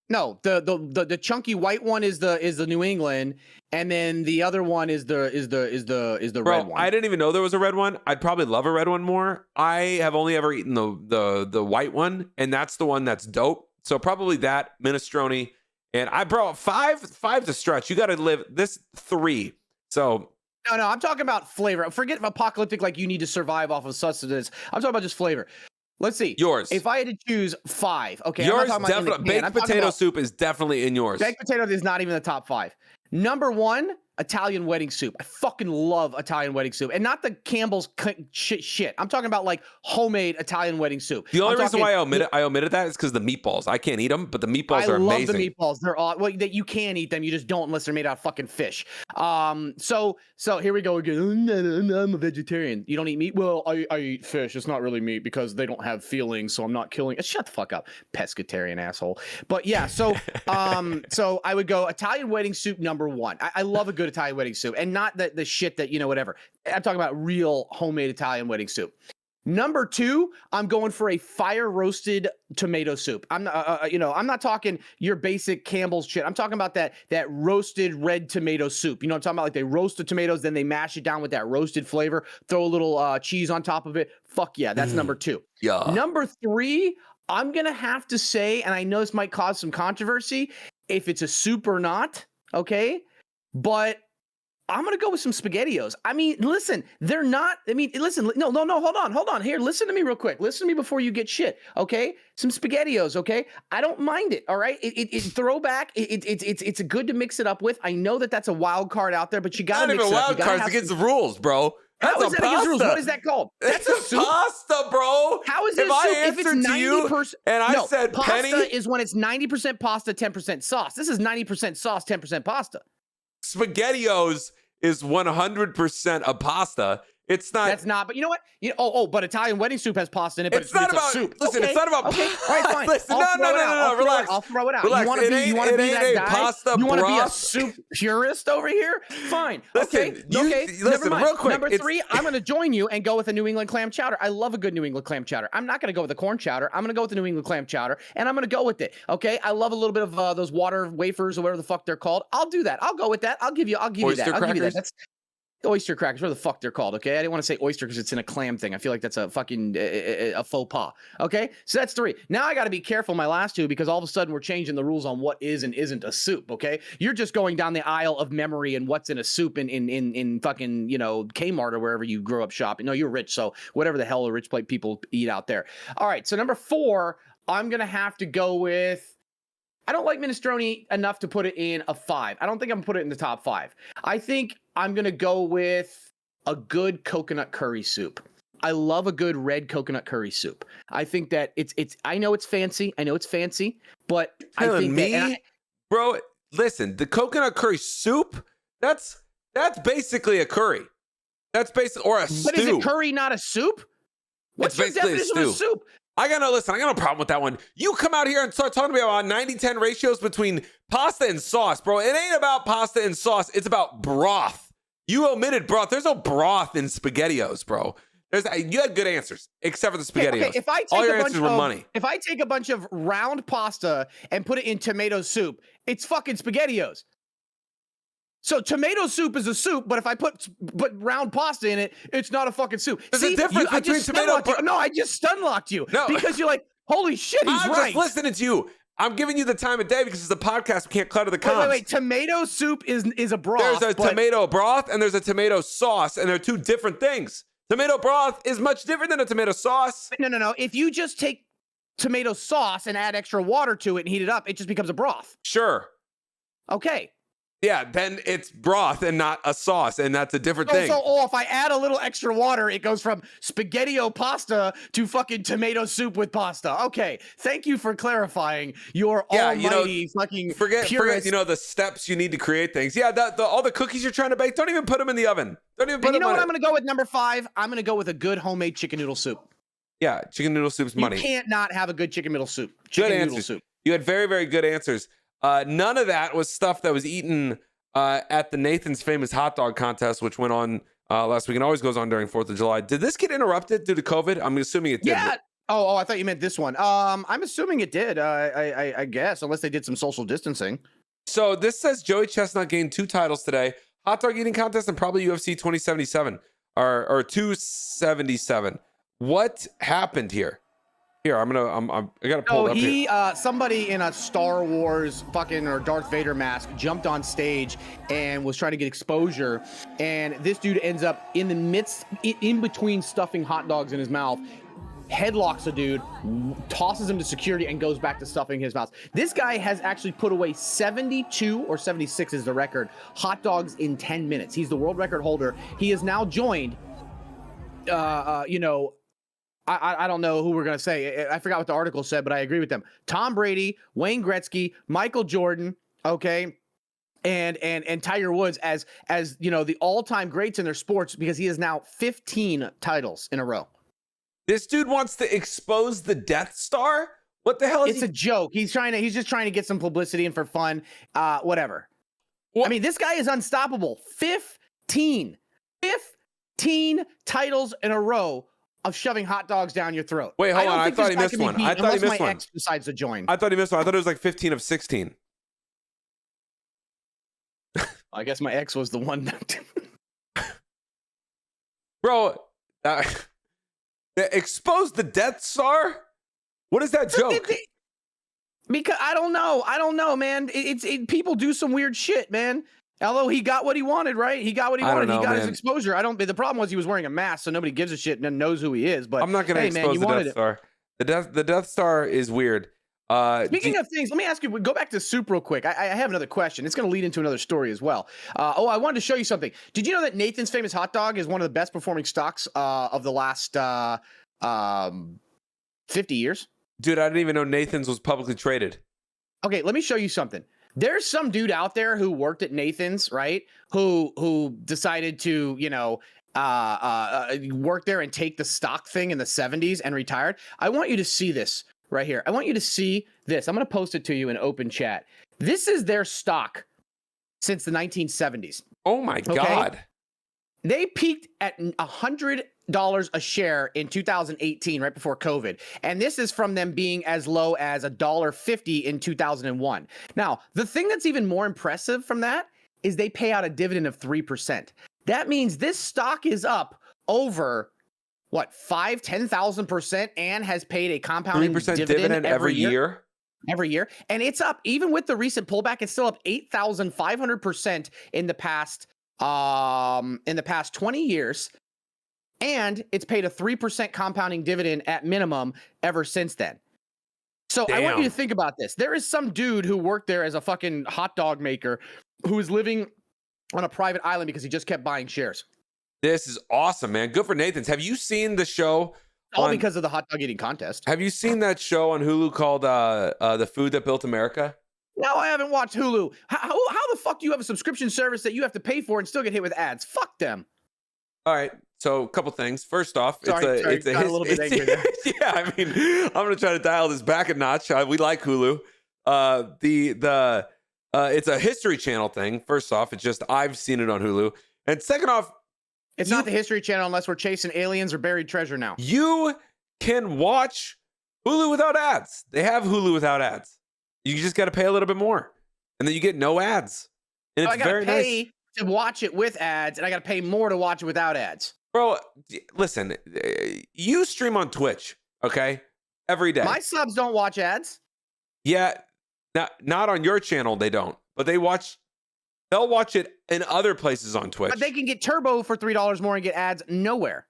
No, the chunky white one is the New England, and then the other one is the red one. I didn't even know there was a red one. I'd probably love a red one more. I have only ever eaten the white one, and that's the one that's dope. So probably that minestrone. And I brought 5 to stretch. You got to live this 3. So no, I'm talking about flavor. Forget apocalyptic, like you need to survive off of sustenance. I'm talking about just flavor. Let's see. Yours. If I had to choose 5, okay. Yours definitely. Baked potato soup is definitely in yours. Baked potato is not even the top 5. Number 1, Italian wedding soup. I fucking love Italian wedding soup, and not the Campbell's shit. I'm talking about like homemade Italian wedding soup. The only reason why I omitted that is because the meatballs. I can't eat them, but the meatballs are amazing. I love the meatballs. They're all that you can eat them. You just don't unless they're made out of fucking fish. So here we go again. I'm a vegetarian. You don't eat meat? Well, I eat fish. It's not really meat because they don't have feelings, so I'm not killing it. Shut the fuck up, pescatarian asshole. But yeah, so so I would go Italian wedding soup number 1. I love a good Italian wedding soup, and not the shit that, you know, whatever. I'm talking about real homemade Italian wedding soup. Number 2, I'm going for a fire roasted tomato soup. I'm not talking your basic Campbell's shit. I'm talking about that roasted red tomato soup. You know what I'm talking about? Like they roast the tomatoes, then they mash it down with that roasted flavor, throw a little cheese on top of it. Fuck yeah, that's number 2. Yeah. Number 3, I'm gonna have to say, and I know this might cause some controversy, if it's a soup or not, okay? But I'm going to go with some SpaghettiOs. I mean, listen, they're not, I mean, listen, no, hold on. Here, listen to me real quick. Listen to me before you get shit, okay? Some SpaghettiOs, okay? I don't mind it, all right? It's throwback. It's good to mix it up with. I know that's a wild card out there, but you got to mix it up. Not even wild cards against the rules, bro. How is that against rules? What is that called? That's a soup. Pasta, bro. How is it a soup? If it's 90%, and I said pasta penny is when it's 90% pasta, 10% sauce. This is 90% sauce, 10% pasta. SpaghettiOs is 100% a pasta. It's not. That's not. But you know what? But Italian wedding soup has pasta in it. But it's not about a soup. Listen, okay. It's not about. Okay. All right, fine. Listen, no. Relax. I'll throw it out. Relax. You want to be that guy? Pasta you want to be a broth? soup purist over here? Fine. Listen, okay. Listen, real quick. Number 3, I'm going to join you and go with a New England clam chowder. I love a good New England clam chowder. I'm not going to go with a corn chowder. I'm going to go with the New England clam chowder, and I'm going to go with it. Okay. I love a little bit of those water wafers or whatever the fuck they're called. I'll do that. I'll go with that. I'll give you that. I'll give you that. That's oyster crackers, whatever the fuck they're called, okay? I didn't want to say oyster because it's in a clam thing. I feel like that's a fucking a faux pas, okay? So that's 3. Now I got to be careful my last 2 because all of a sudden we're changing the rules on what is and isn't a soup, okay? You're just going down the aisle of memory and what's in a soup in fucking, you know, Kmart or wherever you grew up shopping. No, you're rich, so whatever the hell the rich plate people eat out there. All right, so number 4, I'm going to have to go with, I don't like minestrone enough to put it in a 5. I don't think I'm going to put it in the top 5. I think I'm going to go with a good coconut curry soup. I love a good red coconut curry soup. I think that I know it's fancy, but I think bro, listen, the coconut curry soup, that's basically a curry. That's basically, or a stew. But is it curry, not a soup? What's your definition of a soup? I got no problem with that one. You come out here and start talking to me about 90-10 ratios between pasta and sauce, bro. It ain't about pasta and sauce. It's about broth. You omitted broth. There's no broth in SpaghettiOs, bro. You had good answers, except for the SpaghettiOs. Okay, all your answers were money. If I take a bunch of round pasta and put it in tomato soup, it's fucking SpaghettiOs. So tomato soup is a soup, but if I put round pasta in it, it's not a fucking soup. There's a difference between tomato. No, I just stun-locked you. No. Because you're like, holy shit, he's right. I'm just listening to you. I'm giving you the time of day because it's a podcast. We can't clutter the comms. Wait. Tomato soup is a broth. There's a tomato broth and there's a tomato sauce, and they're 2 different things. Tomato broth is much different than a tomato sauce. No. If you just take tomato sauce and add extra water to it and heat it up, it just becomes a broth. Sure. Okay. Yeah, then it's broth and not a sauce, and that's a different thing. So if I add a little extra water, it goes from SpaghettiO pasta to fucking tomato soup with pasta. Okay, thank you for clarifying your almighty fucking forget the steps you need to create things. Yeah, all the cookies you're trying to bake, don't even put them in the oven. Don't even put them. You know what I'm going to go with number 5? I'm going to go with a good homemade chicken noodle soup. Yeah, chicken noodle soup's money. You can't not have a good chicken noodle soup. Noodle soup. You had very, very good answers. None of that was stuff that was eaten at the Nathan's Famous Hot Dog Contest, which went on last week and always goes on during 4th of July. Did this get interrupted due to COVID? I'm assuming it did. Yeah. I thought you meant this one. I'm assuming it did. I guess, unless they did some social distancing. So this says Joey Chestnut gained 2 titles today: hot dog eating contest and probably UFC 2077 or 277. What happened here? Here, I gotta pull it up here. Somebody in a Star Wars fucking or Darth Vader mask jumped on stage and was trying to get exposure, and this dude ends up in between stuffing hot dogs in his mouth, headlocks a dude, tosses him to security, and goes back to stuffing his mouth. This guy has actually put away 72 or 76 is the record hot dogs in 10 minutes. He's the world record holder. He is now joined, you know, I don't know who we're going to say. I forgot what the article said, but I agree with them. Tom Brady, Wayne Gretzky, Michael Jordan, okay, and Tiger Woods as you know, the all-time greats in their sports, because he has now 15 titles in a row. This dude wants to expose the Death Star? What the hell is It's a joke. He's just trying to get some publicity and for fun, whatever. What? I mean, this guy is unstoppable. 15 titles in a row of shoving hot dogs down your throat. Wait, hold on. I thought he missed one. I thought he missed one. Ex decides to join. I thought he missed one. I thought it was like 15 of 16. I guess my ex was the one. Bro, expose the Death Star? What is that joke? Because I don't know, man. People do some weird shit, man. Although he got what he wanted, right? He got what he wanted. He got his exposure. The problem was he was wearing a mask, so nobody gives a shit and knows who he is. But I'm not going to expose the Death Star. The Death Star is weird. Speaking of things, let me ask you, go back to Soup real quick. I have another question. It's going to lead into another story as well. I wanted to show you something. Did you know that Nathan's Famous Hot Dog is one of the best performing stocks of the last 50 years? Dude, I didn't even know Nathan's was publicly traded. Okay, let me show you something. There's some dude out there who worked at Nathan's, right? Who decided to, you know, work there and take the stock thing in the 70s and retired. I want you to see this right here. I want you to see this. I'm going to post it to you in open chat. This is their stock since the 1970s. Oh my God. They peaked at $100 a share in 2018, right before COVID. And this is from them being as low as $1.50 in 2001. Now, the thing that's even more impressive from that is they pay out a dividend of 3%. That means this stock is up over, what, 10,000% and has paid a compounding 3% dividend every year? Every year. And it's up, even with the recent pullback, it's still up 8,500% in the past 20 years. And it's paid a 3% compounding dividend at minimum ever since then. So I want you to think about this. There is some dude who worked there as a fucking hot dog maker who is living on a private island because he just kept buying shares. This is awesome, man. Good for Nathan's. Have you seen the show? All because of the hot dog eating contest. Have you seen that show on Hulu called The Food That Built America? No, I haven't watched Hulu. How the fuck do you have a subscription service that you have to pay for and still get hit with ads? Fuck them. All right. So a couple things. First off, it's a little bit angry there. Yeah, I mean, I'm gonna try to dial this back a notch. We like Hulu. It's a History Channel thing. First off, it's just I've seen it on Hulu. And second off, it's not the History Channel unless we're chasing aliens or buried treasure now. You can watch Hulu without ads. They have Hulu without ads. You just got to pay a little bit more, and then you get no ads. And it's very nice to watch it with ads, and I got to pay more to watch it without ads. Bro, listen, you stream on Twitch, okay? Every day. My subs don't watch ads. Yeah, not on your channel, they don't. But they'll watch it in other places on Twitch. But they can get Turbo for $3 more and get ads nowhere.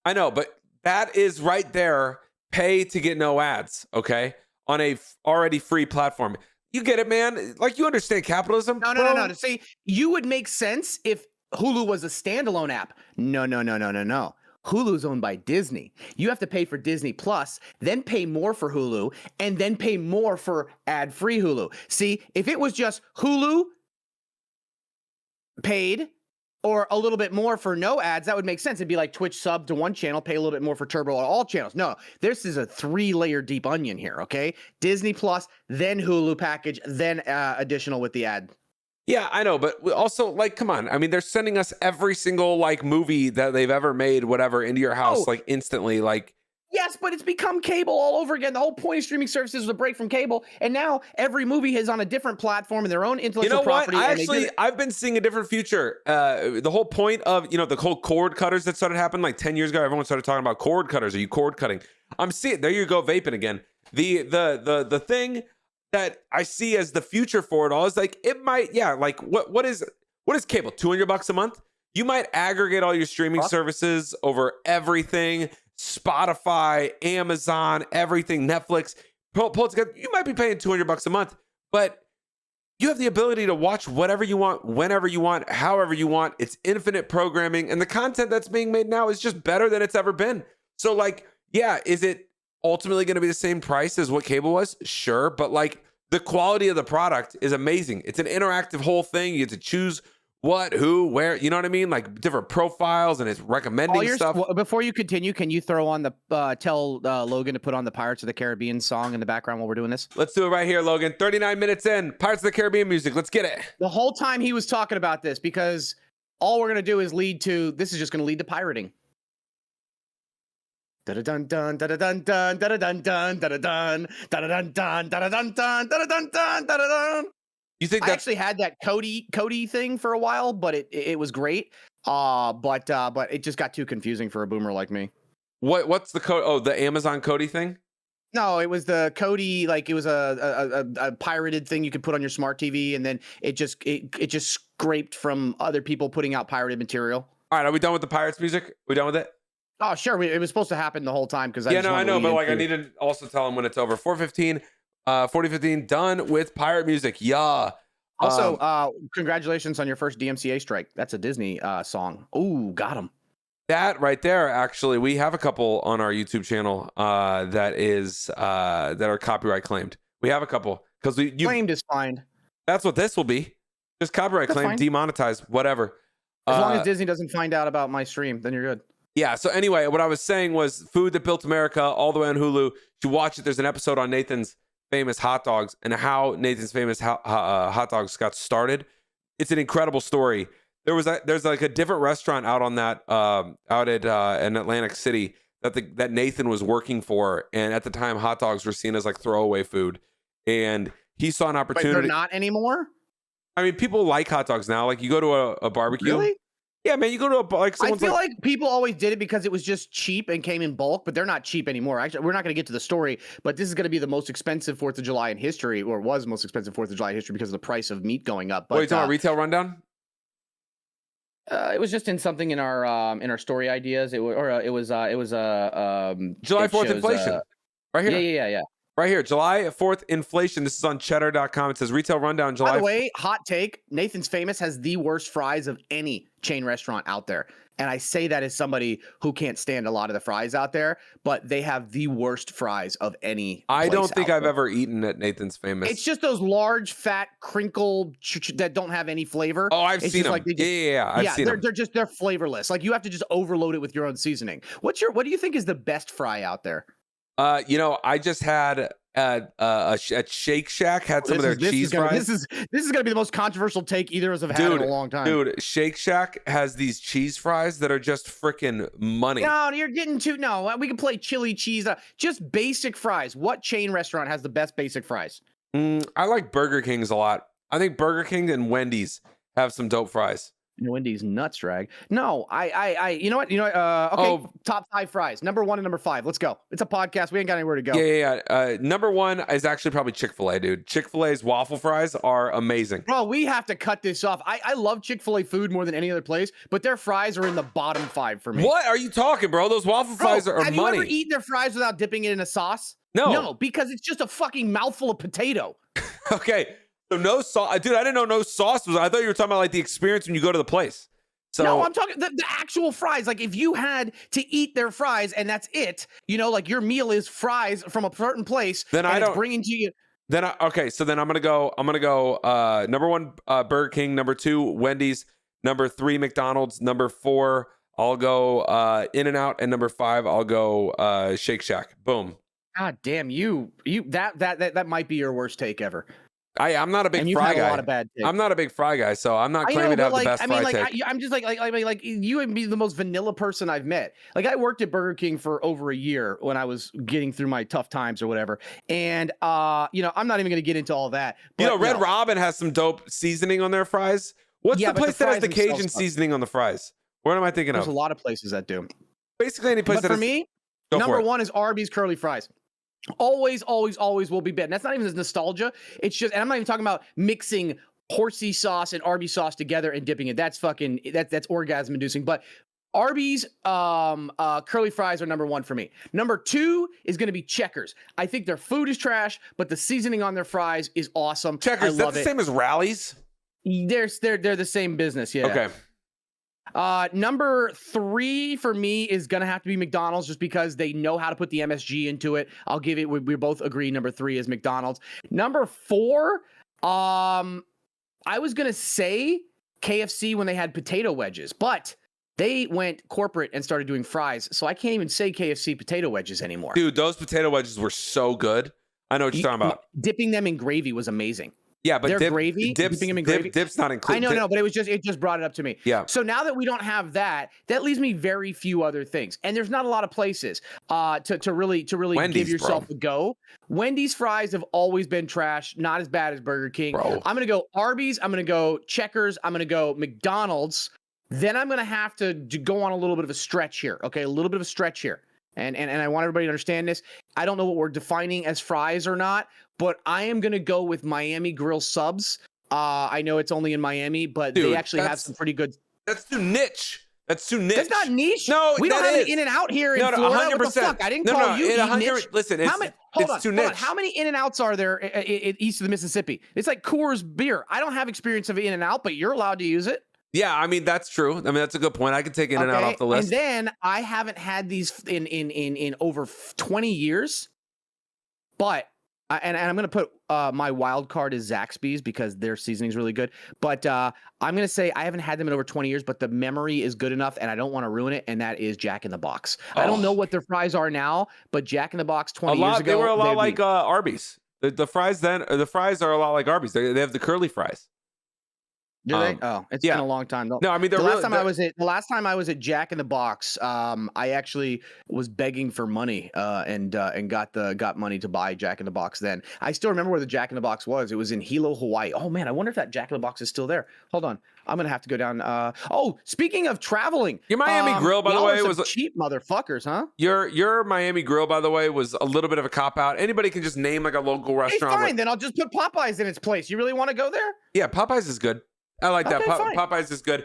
I know, but that is right there. Pay to get no ads, okay? On a already free platform. You get it, man. Like, you understand capitalism. No. See, you would make sense if Hulu was a standalone app. No. Hulu's owned by Disney. You have to pay for Disney Plus, then pay more for Hulu, and then pay more for ad-free Hulu. See, if it was just Hulu paid or a little bit more for no ads, that would make sense. It'd be like Twitch sub to one channel, pay a little bit more for Turbo on all channels. No, this is a 3-layer deep onion here, okay? Disney Plus, then Hulu package, then additional with the ad. Yeah, I know, but also, like, come on. I mean, they're sending us every single, like, movie that they've ever made, whatever, into your house, like, instantly, like. Yes, but it's become cable all over again. The whole point of streaming services was a break from cable, and now every movie is on a different platform and their own intellectual property. I've been seeing a different future. The whole point of, the whole cord cutters that started happening like 10 years ago, everyone started talking about cord cutters. Are you cord cutting? I'm seeing, there you go, vaping again. The thing that I see as the future for it all is like, it might, like what is cable? $200 a month? You might aggregate all your streaming services over everything. Spotify, Amazon, everything, Netflix. Pull it together. You might be paying $200 a month, but you have the ability to watch whatever you want, whenever you want, however you want. It's infinite programming, and the content that's being made now is just better than it's ever been. So, like, yeah, is it ultimately going to be the same price as what cable was? Sure, but like the quality of the product is amazing. It's an interactive whole thing. You get to choose what, who, where, you know what I mean? Like different profiles, and it's recommending stuff. Before you continue, can you throw on the tell Logan to put on the Pirates of the Caribbean song in the background while we're doing this? Let's do it right here, Logan. 39 minutes in, Pirates of the Caribbean music. Let's get it. The whole time he was talking about this, because all we're gonna do is this is just gonna lead to pirating. Da-da-dun dun da-da-dun dun da-da-dun dun da-da-dun da-da-dun dun da-da-dun dun da-da-dun dun da-da-dun. You think I actually had that Cody thing for a while, but it was great. But it just got too confusing for a boomer like me. What's the code? Oh, the Amazon Cody thing? No, it was the Cody, like it was a pirated thing you could put on your smart TV, and then it just scraped from other people putting out pirated material. All right, are we done with the Pirates music? We done with it? Oh, sure. It was supposed to happen the whole time because I know, but like I need to also tell them when it's over. 40:15, done with pirate music. Yeah. Also, congratulations on your first DMCA strike. That's a Disney song. Ooh, got him. That right there, actually, we have a couple on our YouTube channel that are copyright claimed. We have a couple because claimed is fine. That's what this will be. Just copyright claim, demonetized, whatever. As long as Disney doesn't find out about my stream, then you're good. Yeah. So anyway, what I was saying was Food That Built America, all the way on Hulu. To watch it, there's an episode on Nathan's famous hot dogs and how Nathan's famous hot dogs got started. It's an incredible story. There's like a different restaurant out on that out at in Atlantic City that Nathan was working for, and at the time hot dogs were seen as like throwaway food, and he saw an opportunity. But they're not anymore? I mean, people like hot dogs now. Like you go to a barbecue. Really? Yeah, man, you go to I feel like people always did it because it was just cheap and came in bulk, but they're not cheap anymore. Actually, we're not going to get to the story, but this is going to be the most expensive 4th of July in history, or was most expensive 4th of July in history because of the price of meat going up. But what are you talking about, retail rundown? It was just in something in our story ideas. It was July 4th inflation. Right here. Yeah. Right here, July 4th inflation. This is on cheddar.com. It says retail rundown July. By the way, hot take, Nathan's Famous has the worst fries of any chain restaurant out there. And I say that as somebody who can't stand a lot of the fries out there, but they have the worst fries of any. I don't think I've ever eaten at Nathan's Famous. It's just those large, fat, crinkled that don't have any flavor. Oh, I've seen them. Like I've seen them. They're flavorless. Like you have to just overload it with your own seasoning. What do you think is the best fry out there? I just had at Shake Shack had some of their cheese fries. This is gonna be the most controversial take either of us have had in a long time. Dude, Shake Shack has these cheese fries that are just freaking money. No, you're getting too. No, we can play chili cheese. Just basic fries. What chain restaurant has the best basic fries? I like Burger King's a lot. I think Burger King and Wendy's have some dope fries. Wendy's nuts drag. No, you know what? Okay, top 5 fries. Number 1 and number 5. Let's go. It's a podcast. We ain't got anywhere to go. Yeah. Number 1 is actually probably Chick-fil-A, dude. Chick-fil-A's waffle fries are amazing. Bro, we have to cut this off. I love Chick-fil-A food more than any other place, but their fries are in the bottom 5 for me. What are you talking, bro? Those waffle fries are have money. You ever eaten their fries without dipping it in a sauce? No, because it's just a fucking mouthful of potato. Okay, so no sauce, dude. I didn't know no sauce was. I thought you were talking about like the experience when you go to the place. So, no, I'm talking the actual fries. Like if you had to eat their fries and that's it, like your meal is fries from a certain place, then I don't bring to you. Then so then I'm gonna go. Number 1, Burger King. Number 2, Wendy's. Number 3, McDonald's. Number 4, I'll go In-N-Out, and number 5, I'll go Shake Shack. Boom. God damn you! That might be your worst take ever. I'm not a big fry guy. A lot of bad takes. I'm not a big fry guy, so I'm not claiming to have the best fry take. I'm just like you would be the most vanilla person I've met. Like I worked at Burger King for over a year when I was getting through my tough times or whatever. And I'm not even going to get into all that. But, Red Robin has some dope seasoning on their fries. What's the place that has the Cajun seasoning on the fries? What am I thinking of? There's a lot of places that do. Basically any place but for me, number 1 is Arby's curly fries. Always will be bad. And that's not even as nostalgia. It's just, and I'm not even talking about mixing horsey sauce and Arby's sauce together and dipping it. That's orgasm inducing. But Arby's curly fries are number 1 for me. Number 2 is going to be Checkers. I think their food is trash, but the seasoning on their fries is awesome. Checkers, I love that's the it. same as Rallies? They're the same business, yeah. Okay. Number 3 for me is gonna have to be McDonald's, just because they know how to put the MSG into it. I'll give it. We both agree. Number 3 is McDonald's. Number 4, I was gonna say KFC when they had potato wedges, but they went corporate and started doing fries, so I can't even say KFC potato wedges anymore. Dude, those potato wedges were so good. I know what you're talking about. Dipping them in gravy was amazing. Yeah, but their gravy, dipping them in gravy. Dip's not included. I know, but it just brought it up to me. Yeah. So now that we don't have that, that leaves me very few other things, and there's not a lot of places to really Wendy's, give yourself bro. a go. Wendy's fries have always been trash, not as bad as Burger King. Bro. I'm gonna go Arby's. I'm gonna go Checkers. I'm gonna go McDonald's. Then I'm gonna have to go on a little bit of a stretch here. Okay, a little bit of a stretch here. And I want everybody to understand this. I don't know what we're defining as fries or not, but I am going to go with Miami Grill subs. I know it's only in Miami, but Dude, they actually have some pretty good. That's too niche. That's too niche. That's not niche. No, we don't that have is. an In-N-Out here in No, Florida. 100%. What the fuck? I didn't call you niche. Listen, Hold it's on, too hold on. niche. How many In-N-Outs are there east of the Mississippi? It's like Coors beer. I don't have experience of In-N-Out, but you're allowed to use it. Yeah, I mean, that's true. I mean, that's a good point. I can take In-N-Out off the list. And then I haven't had these in over 20 years, but and I'm going to put my wild card is Zaxby's because their seasoning is really good. But I'm going to say I haven't had them in over 20 years, but the memory is good enough and I don't want to ruin it. And that is Jack in the Box. I don't know what their fries are now, but Jack in the Box 20 years ago. They were a lot like Arby's. The fries the fries are a lot like Arby's. They have the curly fries. Do they? Oh, it's been a long time. No, I mean, the last time I was at Jack in the Box, I actually was begging for money, and got money to buy Jack in the Box. Then I still remember where the Jack in the Box was. It was in Hilo, Hawaii. Oh man, I wonder if that Jack in the Box is still there. Hold on, I'm gonna have to go down. Oh, speaking of traveling, your Miami Grill, by the way, was cheap motherfuckers, huh? Your Miami Grill, by the way, was a little bit of a cop out. Anybody can just name like a local restaurant. Hey, fine, then I'll just put Popeyes in its place. You really want to go there? Yeah, Popeyes is good. I like that. Okay, Popeyes is good.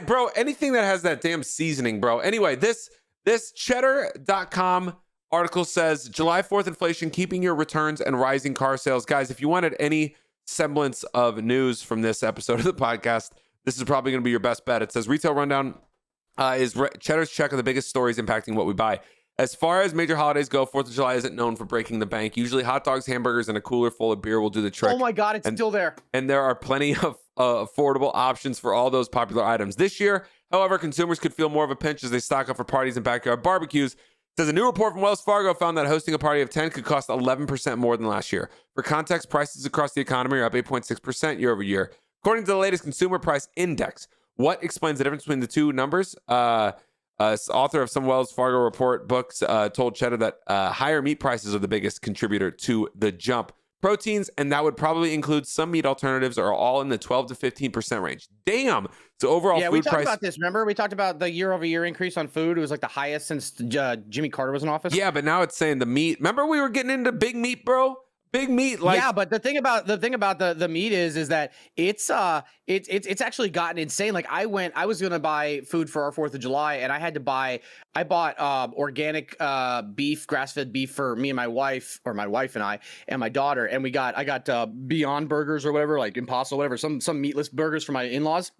Bro, anything that has that damn seasoning, bro. Anyway, this cheddar.com article says July 4th inflation keeping your returns and rising car sales. Guys, if you wanted any semblance of news from this episode of the podcast, this is probably going to be your best bet. It says retail rundown is Cheddar's check of the biggest stories impacting what we buy. As far as major holidays go, 4th of July isn't known for breaking the bank. Usually hot dogs, hamburgers, and a cooler full of beer will do the trick. Oh my God, it's still there. And there are plenty of affordable options for all those popular items. This year, however, consumers could feel more of a pinch as they stock up for parties and backyard barbecues. It says a new report from Wells Fargo found that hosting a party of 10 could cost 11% more than last year. For context, prices across the economy are up 8.6% year over year. According to the latest Consumer Price Index, what explains the difference between the two numbers? Author of some Wells Fargo report books told Cheddar that higher meat prices are the biggest contributor to the jump. Proteins, and that would probably include some meat alternatives, are all in the 12 to 15% range. Damn. So overall, yeah, food we talked price. about this. Remember, we talked about the year-over-year increase on food. It was like the highest since Jimmy Carter was in office. Yeah, but now it's saying the meat. Remember, we were getting into big meat, bro. Big meat, like yeah, but the thing about the meat is that it's actually gotten insane. Like I was gonna buy food for our 4th of July, and I bought organic beef, grass-fed beef for me and my wife, or my wife and I and my daughter, and I got Beyond Burgers or whatever, like Impossible, whatever, some meatless burgers for my in-laws.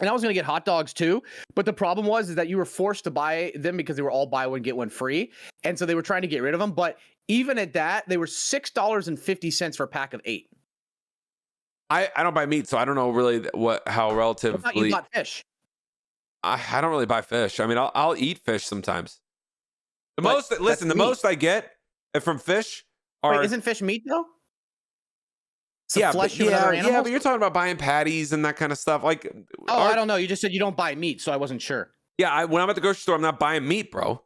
And I was going to get hot dogs too, but the problem is that you were forced to buy them because they were all buy one get one free, and so they were trying to get rid of them. But even at that, they were $6.50 for a pack of 8. I don't buy meat, so I don't know really how relatively. What about you bought fish? I don't really buy fish. I mean, I'll eat fish sometimes. The most I get from fish are. Wait, isn't fish meat though? Yeah, but you're talking about buying patties and that kind of stuff. Like, I don't know. You just said you don't buy meat, so I wasn't sure. Yeah, when I'm at the grocery store, I'm not buying meat, bro.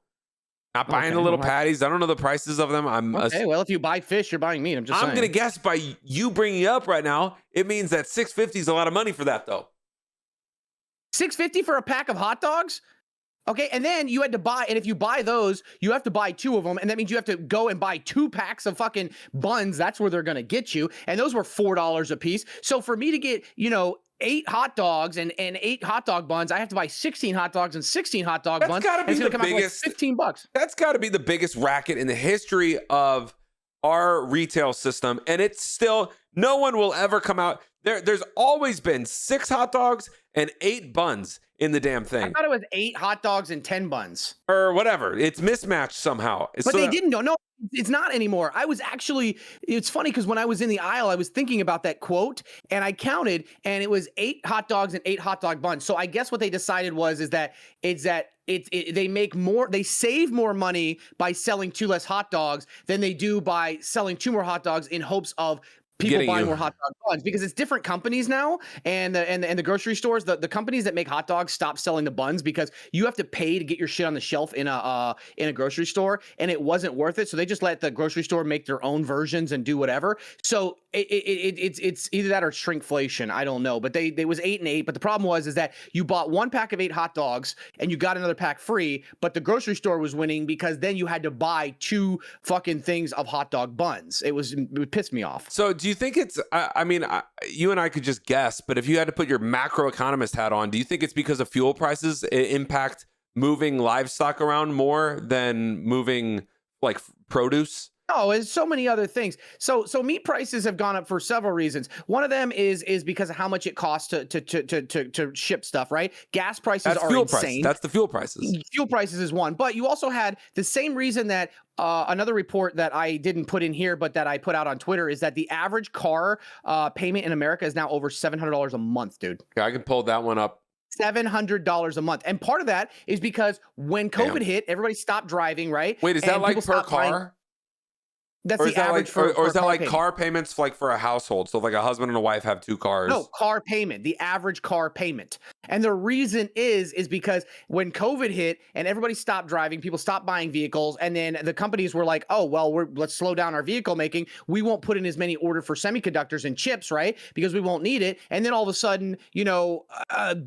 Not buying the little patties. I don't know the prices of them. Well, if you buy fish, you're buying meat. I'm saying. Gonna guess by you bringing it up right now, it means that $6.50 is a lot of money for that, though. $6.50 for a pack of hot dogs? Okay, and then you had to buy, and if you buy those, you have to buy 2 of them, and that means you have to go and buy 2 packs of fucking buns. That's where they're gonna get you, and those were $4 a piece. So for me to get, 8 hot dogs and 8 hot dog buns, I have to buy 16 hot dogs and 16 hot dog That's buns. gotta and be it's the gonna come out to like biggest- $15. That's got to be the biggest racket in the history of our retail system. And it's still, no one will ever come out. There's always been 6 hot dogs and 8 buns in the damn I thing. thought it was 8 hot dogs and 10 buns. Or whatever. It's mismatched somehow. But they didn't know. No, it's not anymore. I was actually, it's funny because when I was in the aisle, I was thinking about that quote and I counted and it was 8 hot dogs and 8 hot dog buns. So I guess what they decided is that they make more, they save more money by selling 2 less hot dogs than they do by selling 2 more hot dogs in hopes of people buying more hot dog buns, because it's different companies now, and the grocery stores, the companies that make hot dogs stop selling the buns because you have to pay to get your shit on the shelf in a grocery store, and it wasn't worth it, so they just let the grocery store make their own versions and do whatever. So it's either that or shrinkflation. I don't know, but they was 8 and 8. But the problem is that you bought 1 pack of 8 hot dogs and you got another pack free, but the grocery store was winning because then you had to buy 2 fucking things of hot dog buns. It pissed me off. So do you think it's, I mean, you and I could just guess, but if you had to put your macroeconomist hat on, do you think it's because of fuel prices impact moving livestock around more than moving like produce? No, it's so many other things. So meat prices have gone up for several reasons. One of them is because of how much it costs to ship stuff, right? Gas prices are insane. That's the fuel prices. Fuel prices is one, but you also had the same reason that another report that I didn't put in here, but that I put out on Twitter, is that the average car payment in America is now over $700 a month, dude. Okay, I can pull that one up. $700 a month. And part of that is because when COVID hit, everybody stopped driving, right? Wait, is that like per car? That's the average for or is that like payment. car payments like for a household? So like a husband and a wife have 2 cars. No, car payment, the average car payment. And the reason is because when COVID hit and everybody stopped driving, people stopped buying vehicles, and then the companies were like, oh, well, let's slow down our vehicle making. We won't put in as many order for semiconductors and chips, right? Because we won't need it. And then all of a sudden,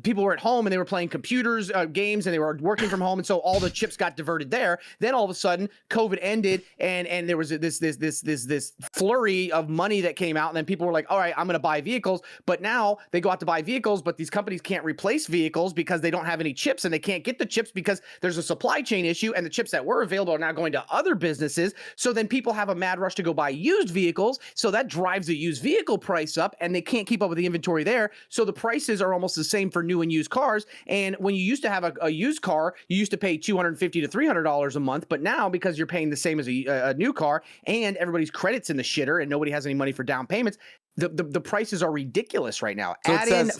people were at home and they were playing computers, games, and they were working from home. And so all the chips got diverted there. Then all of a sudden, COVID ended, and there was this flurry of money that came out, and then people were like, all right, I'm going to buy vehicles. But now they go out to buy vehicles, but these companies can't replace vehicles because they don't have any chips, and they can't get the chips because there's a supply chain issue, and the chips that were available are now going to other businesses. So then people have a mad rush to go buy used vehicles, so that drives the used vehicle price up, and they can't keep up with the inventory there. So the prices are almost the same for new and used cars. And when you used to have a used car, you used to pay $250 to $300 a month, but now because you're paying the same as a new car, and everybody's credit's in the shitter and nobody has any money for down payments, the prices are ridiculous right now. So add in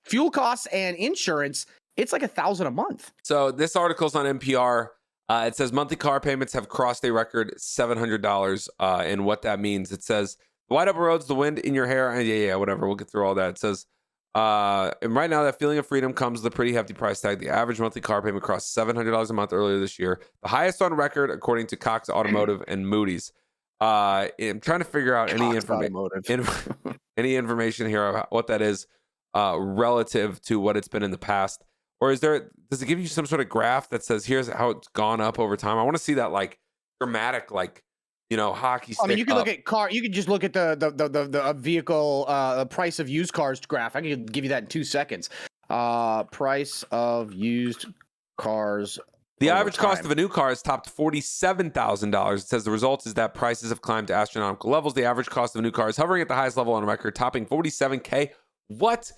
fuel costs and insurance, it's like $1,000 a month. So this article's on NPR. It says monthly car payments have crossed a record $700. And what that means, it says the wide open roads, the wind in your hair, and yeah, whatever. We'll get through all that. It says, and right now that feeling of freedom comes with a pretty hefty price tag. The average monthly car payment crossed $700 a month earlier this year, the highest on record according to Cox Automotive and Moody's. I'm trying to figure out any information here about what that is relative to what it's been in the past, or does it give you some sort of graph that says here's how it's gone up over time? I want to see that like dramatic, like hockey stick. I mean, you can up. look at car. You can just look at the vehicle price of used cars graph. I can give you that in 2 seconds. Price of used cars. The average cost of a new car has topped $47,000. It says the result is that prices have climbed to astronomical levels. The average cost of a new car is hovering at the highest level on record, topping $47K. What?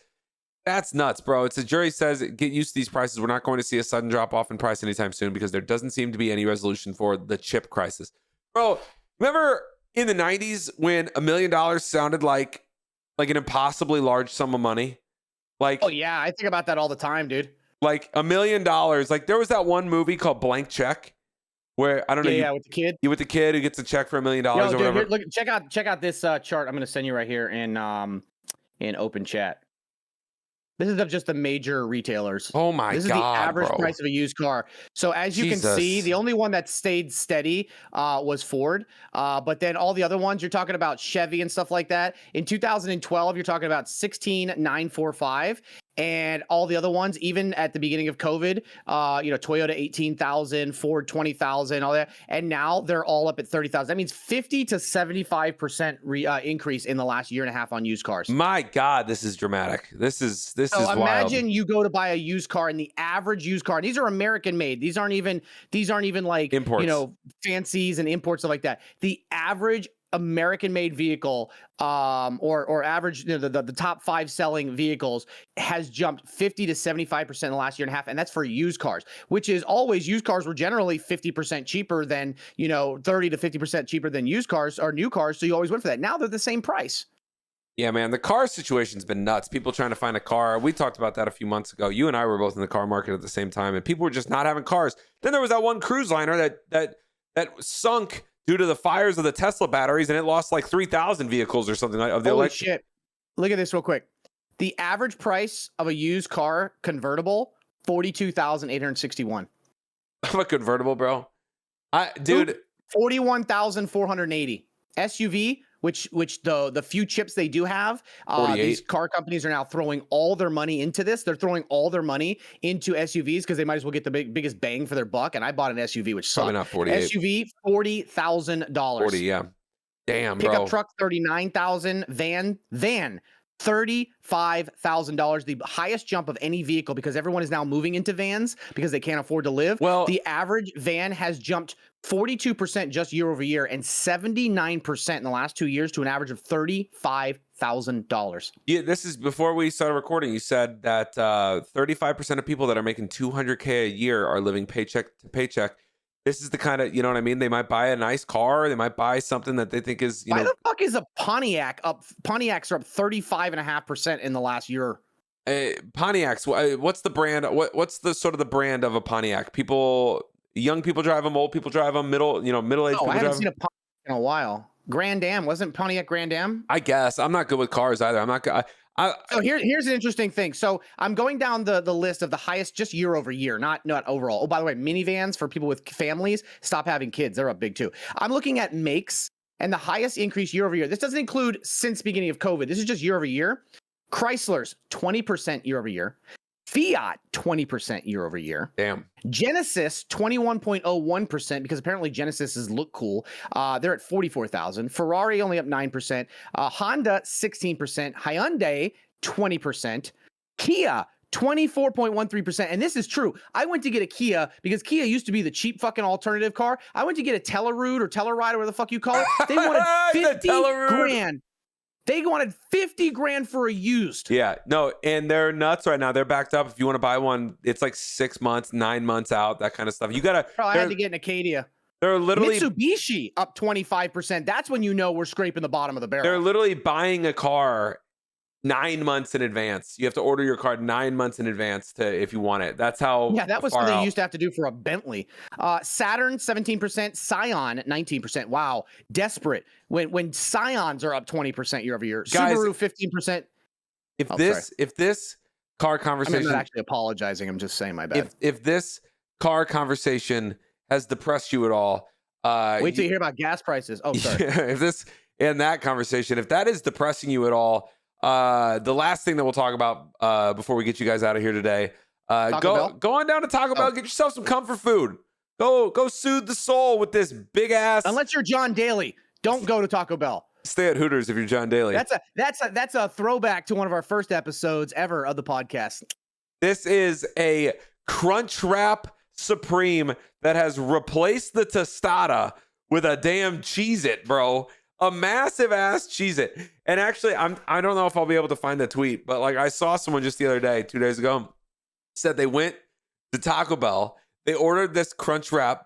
That's nuts, bro. It's a jury says get used to these prices. We're not going to see a sudden drop off in price anytime soon because there doesn't seem to be any resolution for the chip crisis. Bro, remember in the 90s when $1 million sounded like an impossibly large sum of money? Like, oh yeah, I think about that all the time, dude. Like $1 million. Like there was that one movie called Blank Check where I don't know. Yeah, with the kid. You with the kid who gets a check for $1 million or dude, whatever. Here, look, check out this chart. I'm gonna send you right here in open chat. This is of just the major retailers. Oh my God, this is the average bro. price of a used car. So as you can see, the only one that stayed steady was Ford. But then all the other ones, you're talking about Chevy and stuff like that. In 2012, you're talking about $16,945. and all the other ones, even at the beginning of COVID, Toyota 18,000, Ford 20,000, all that, and now they're all up at 30,000. That means 50 to 75% increase in the last year and a half on used cars. My God, this is dramatic. This is wild. Imagine you go to buy a used car, and the average used car, and these are American made. These aren't even like imports. Fancies and imports, stuff like that. The average American made vehicle, or average, the top 5 selling vehicles has jumped 50 to 75% in the last year and a half. And that's for used cars, which is always, used cars were generally 50% cheaper than, 30 to 50% cheaper than used cars or new cars. So you always went for that. Now they're the same price. Yeah, man, the car situation's been nuts. People trying to find a car. We talked about that a few months ago. You and I were both in the car market at the same time, and people were just not having cars. Then there was that one cruise liner that sunk due to the fires of the Tesla batteries, and it lost like 3,000 vehicles or something like of the Holy shit. Look at this real quick. The average price of a used car convertible, $42,861. I'm a convertible, bro. Dude, 41,480. SUV, which the few chips they do have, these car companies are now throwing all their money into this. They're throwing all their money into SUVs because they might as well get the biggest bang for their buck. And I bought an SUV, which sucked. Probably not 48. SUV, $40,000. 40, yeah. Damn, Pickup bro. truck, $39,000. Van, $35,000, the highest jump of any vehicle, because everyone is now moving into vans because they can't afford to live. Well, the average van has jumped 42% just year over year, and 79% in the last 2 years, to an average of $35,000. Yeah, this is before we started recording. You said that 35% of people that are making $200K a year are living paycheck to paycheck. This is the kind of, you know what I mean? They might buy a nice car. They might buy something that they think is, Why the fuck is a Pontiac up? Pontiacs are up 35.5% in the last year. Pontiacs. What's the brand? What's the sort of the brand of a Pontiac? Young people drive them, old people drive them, middle-aged people drive them. I haven't seen a Pontiac in a while. Grand Am, wasn't Pontiac Grand Am? I guess. I'm not good with cars either. I'm not. So here's an interesting thing. So I'm going down the list of the highest just year over year, not overall. Oh, by the way, minivans for people with families, stop having kids. They're up big too. I'm looking at makes, and the highest increase year over year. This doesn't include since beginning of COVID. This is just year over year. Chrysler's 20% year over year. Fiat 20% year over year. Damn. Genesis 21.01%, because apparently Genesis's look cool. They're at 44,000. Ferrari only up 9%. Honda 16%. Hyundai 20%. Kia 24.13%. And this is true. I went to get a Kia because Kia used to be the cheap fucking alternative car. I went to get a Telluride or Telluride, or whatever the fuck you call it. They wanted 50 grand. They wanted 50 grand for a used. Yeah, no, and they're nuts right now. They're backed up. If you want to buy one, it's like 6 months, 9 months out, that kind of stuff. You gotta. Bro, I had to get an Acadia. They're literally Mitsubishi up 25%. That's when you know we're scraping the bottom of the barrel. They're literally buying a car 9 months in advance. You have to order your car 9 months in advance if you want it. That's how. Yeah, that was something they used to have to do for a Bentley. Saturn 17%, Scion 19%. Wow, desperate. When Scions are up 20% year over year. Guys, Subaru 15%. If this car conversation, I'm not actually apologizing. I'm just saying my bad. If this car conversation has depressed you at all, wait till you hear about gas prices. Oh, sorry. If that conversation, if that is depressing you at all. The last thing that we'll talk about before we get you guys out of here today, go on down to Taco Bell, get yourself some comfort food. Go soothe the soul with this big ass. Unless you're John Daly, don't go to Taco Bell. Stay at Hooters if you're John Daly. That's a throwback to one of our first episodes ever of the podcast. This is a crunchwrap Supreme that has replaced the tostada with a damn Cheez It, bro. A massive ass Cheez It. And actually, I don't know if I'll be able to find the tweet, but like I saw someone just the other day, 2 days ago, said they went to Taco Bell, they ordered this crunch wrap,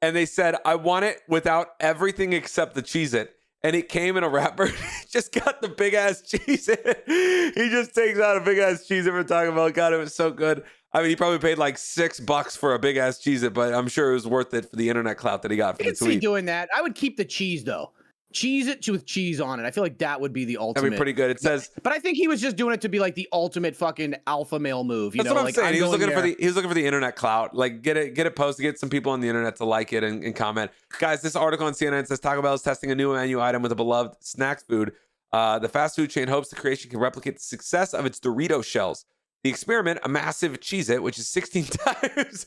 and they said, I want it without everything except the Cheez It. And it came in a wrapper. Just got the big ass Cheez It. He just takes out a big ass Cheez It from Taco Bell. God, it was so good. I mean, he probably paid like $6 for a big ass Cheez It, but I'm sure it was worth it for the internet clout that he got for the tweet. I could see doing that. I would keep the cheese though. Cheese it with cheese on it. I feel like that would be the ultimate. That'd be pretty good. It says, but I think he was just doing it to be like the ultimate fucking alpha male move. You that's know, what I'm like, saying. He was looking for the internet clout. Like get it posted, get some people on the internet to like it and comment. Guys, this article on CNN says Taco Bell is testing a new menu item with a beloved snack food. The fast food chain hopes the creation can replicate the success of its Dorito shells. The experiment, a massive Cheez It, which is 16 times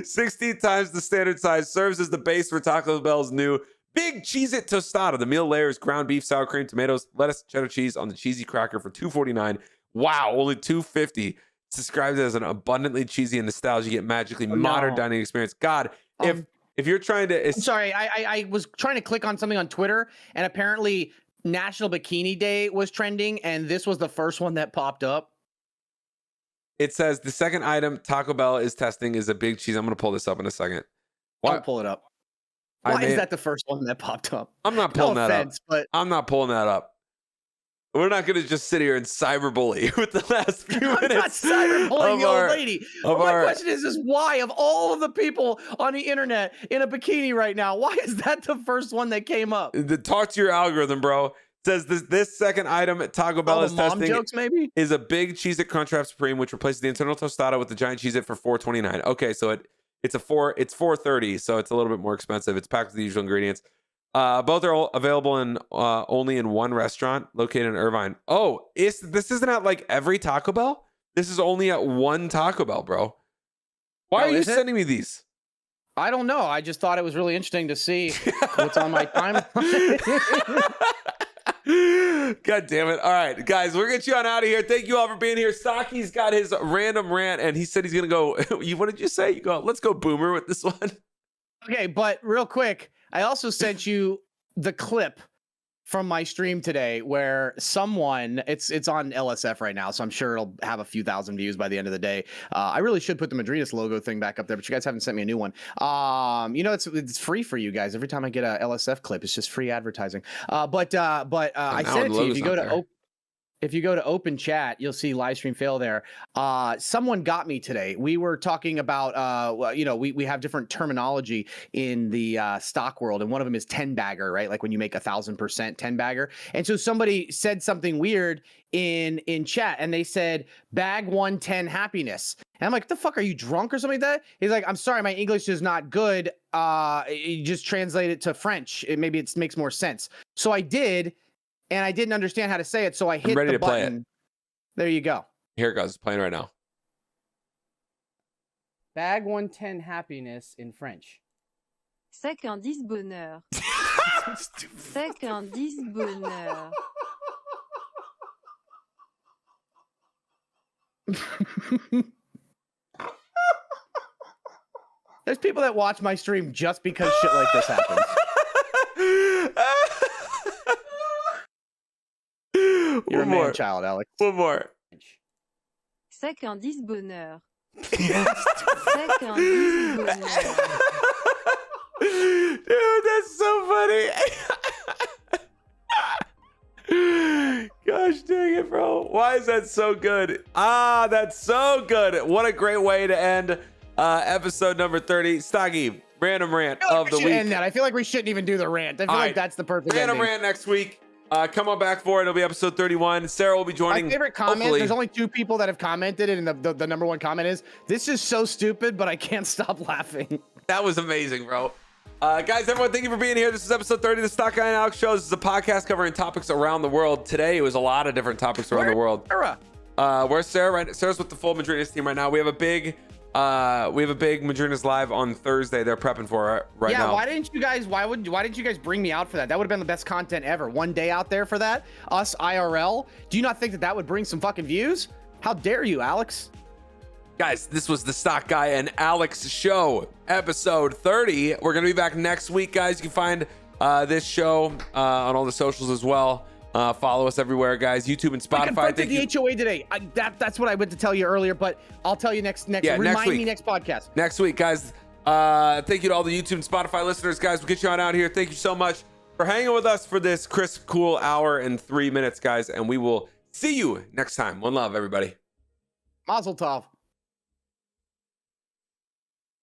16 times the standard size, serves as the base for Taco Bell's new Big Cheez It Tostada. The meal layers ground beef, sour cream, tomatoes, lettuce, cheddar cheese on the cheesy cracker for $2.49. Wow, only $2.50. It's described as an abundantly cheesy and nostalgic yet magically modern dining experience. God, if you're trying to... I'm sorry, I was trying to click on something on Twitter, and apparently National Bikini Day was trending, and this was the first one that popped up. It says the second item Taco Bell is testing is a big cheese. I'm going to pull this up in a second. I'll pull it up. Why is that the first one that popped up? I'm not pulling that up. But I'm not pulling that up. We're not going to just sit here and cyberbully with the last few minutes. I'm not cyberbullying the old lady. My question is why, of all of the people on the internet in a bikini right now, why is that the first one that came up? Talk to your algorithm, bro. It says this second item at Taco Bell is testing jokes, maybe? Is a big Cheez It Crunchwrap Supreme, which replaces the internal tostada with the giant Cheez It for $4.29. Okay, so it's $4.30, so it's a little bit more expensive. It's packed with the usual ingredients. Both are available in only in one restaurant located in Irvine. Oh, this isn't at like every Taco Bell? This is only at one Taco Bell, bro. Why are you sending me these? I don't know. I just thought it was really interesting to see what's on my timeline. God damn it. All right, guys, we're going to get you on out of here. Thank you all for being here. Stocky's got his random rant, and he said he's going to go. What did you say? You go, let's go boomer with this one. Okay, but real quick, I also sent you the clip from my stream today where someone, it's on LSF right now, so I'm sure it'll have a few thousand views by the end of the day. I really should put the Madrinas logo thing back up there, but you guys haven't sent me a new one. It's free for you guys. Every time I get a LSF clip, it's just free advertising. But I sent it to you. If you go to open chat, you'll see live stream fail there. Someone got me today. We were talking about, we have different terminology in the stock world, and one of them is 10 bagger, right? Like when you make 1,000% 10 bagger. And so somebody said something weird in chat, and they said bag 110 happiness. And I'm like, the fuck, are you drunk or something like that? He's like, I'm sorry, my English is not good. You just translate it to French. Maybe it makes more sense. So I did. And I didn't understand how to say it, so I hit the button. Play it. There you go. Here it goes. It's playing right now. Bag 110 happiness in French. Sac un 10 bonheur. Sac un 10 bonheur. There's people that watch my stream just because shit like this happens. You're a man child, Alex. One more. Sac un 10 bonheur. Sac un 10 bonheur. Dude, that's so funny. Gosh dang it, bro. Why is that so good? That's so good. What a great way to end episode number 30. Stocky, random rant of the week. End that. I feel like we shouldn't even do the rant. I feel like that's the perfect random rant next week. Come on back for it. It'll be episode 31. Sarah will be joining. My favorite comment, hopefully. There's only 2 people that have commented, and the number 1 comment is, this is so stupid, but I can't stop laughing. That was amazing, bro. Guys, everyone, thank you for being here. This is episode 30 of the Stock Guy AL3X Show. This is a podcast covering topics around the world. Today, it was a lot of different topics around the world. Where's Sarah? Right? Sarah's with the full Madrinas team right now. We have a big Madrinas live on Thursday. They're prepping for it right now. Yeah, why didn't you guys bring me out for that? That would have been the best content ever. One day out there for that, us IRL. Do you not think that would bring some fucking views? How dare you, Alex? Guys, this was the Stock Guy and AL3X Show, episode 30. We're gonna be back next week, guys. You can find this show on all the socials as well. Follow us everywhere, guys. YouTube and Spotify. I confronted the HOA today. That's what I meant to tell you earlier, but I'll tell you next. Remind me next podcast. Next week, guys. Thank you to all the YouTube and Spotify listeners, guys. We'll get you on out here. Thank you so much for hanging with us for this crisp, cool hour and 3 minutes, guys. And we will see you next time. One love, everybody. Mazel tov.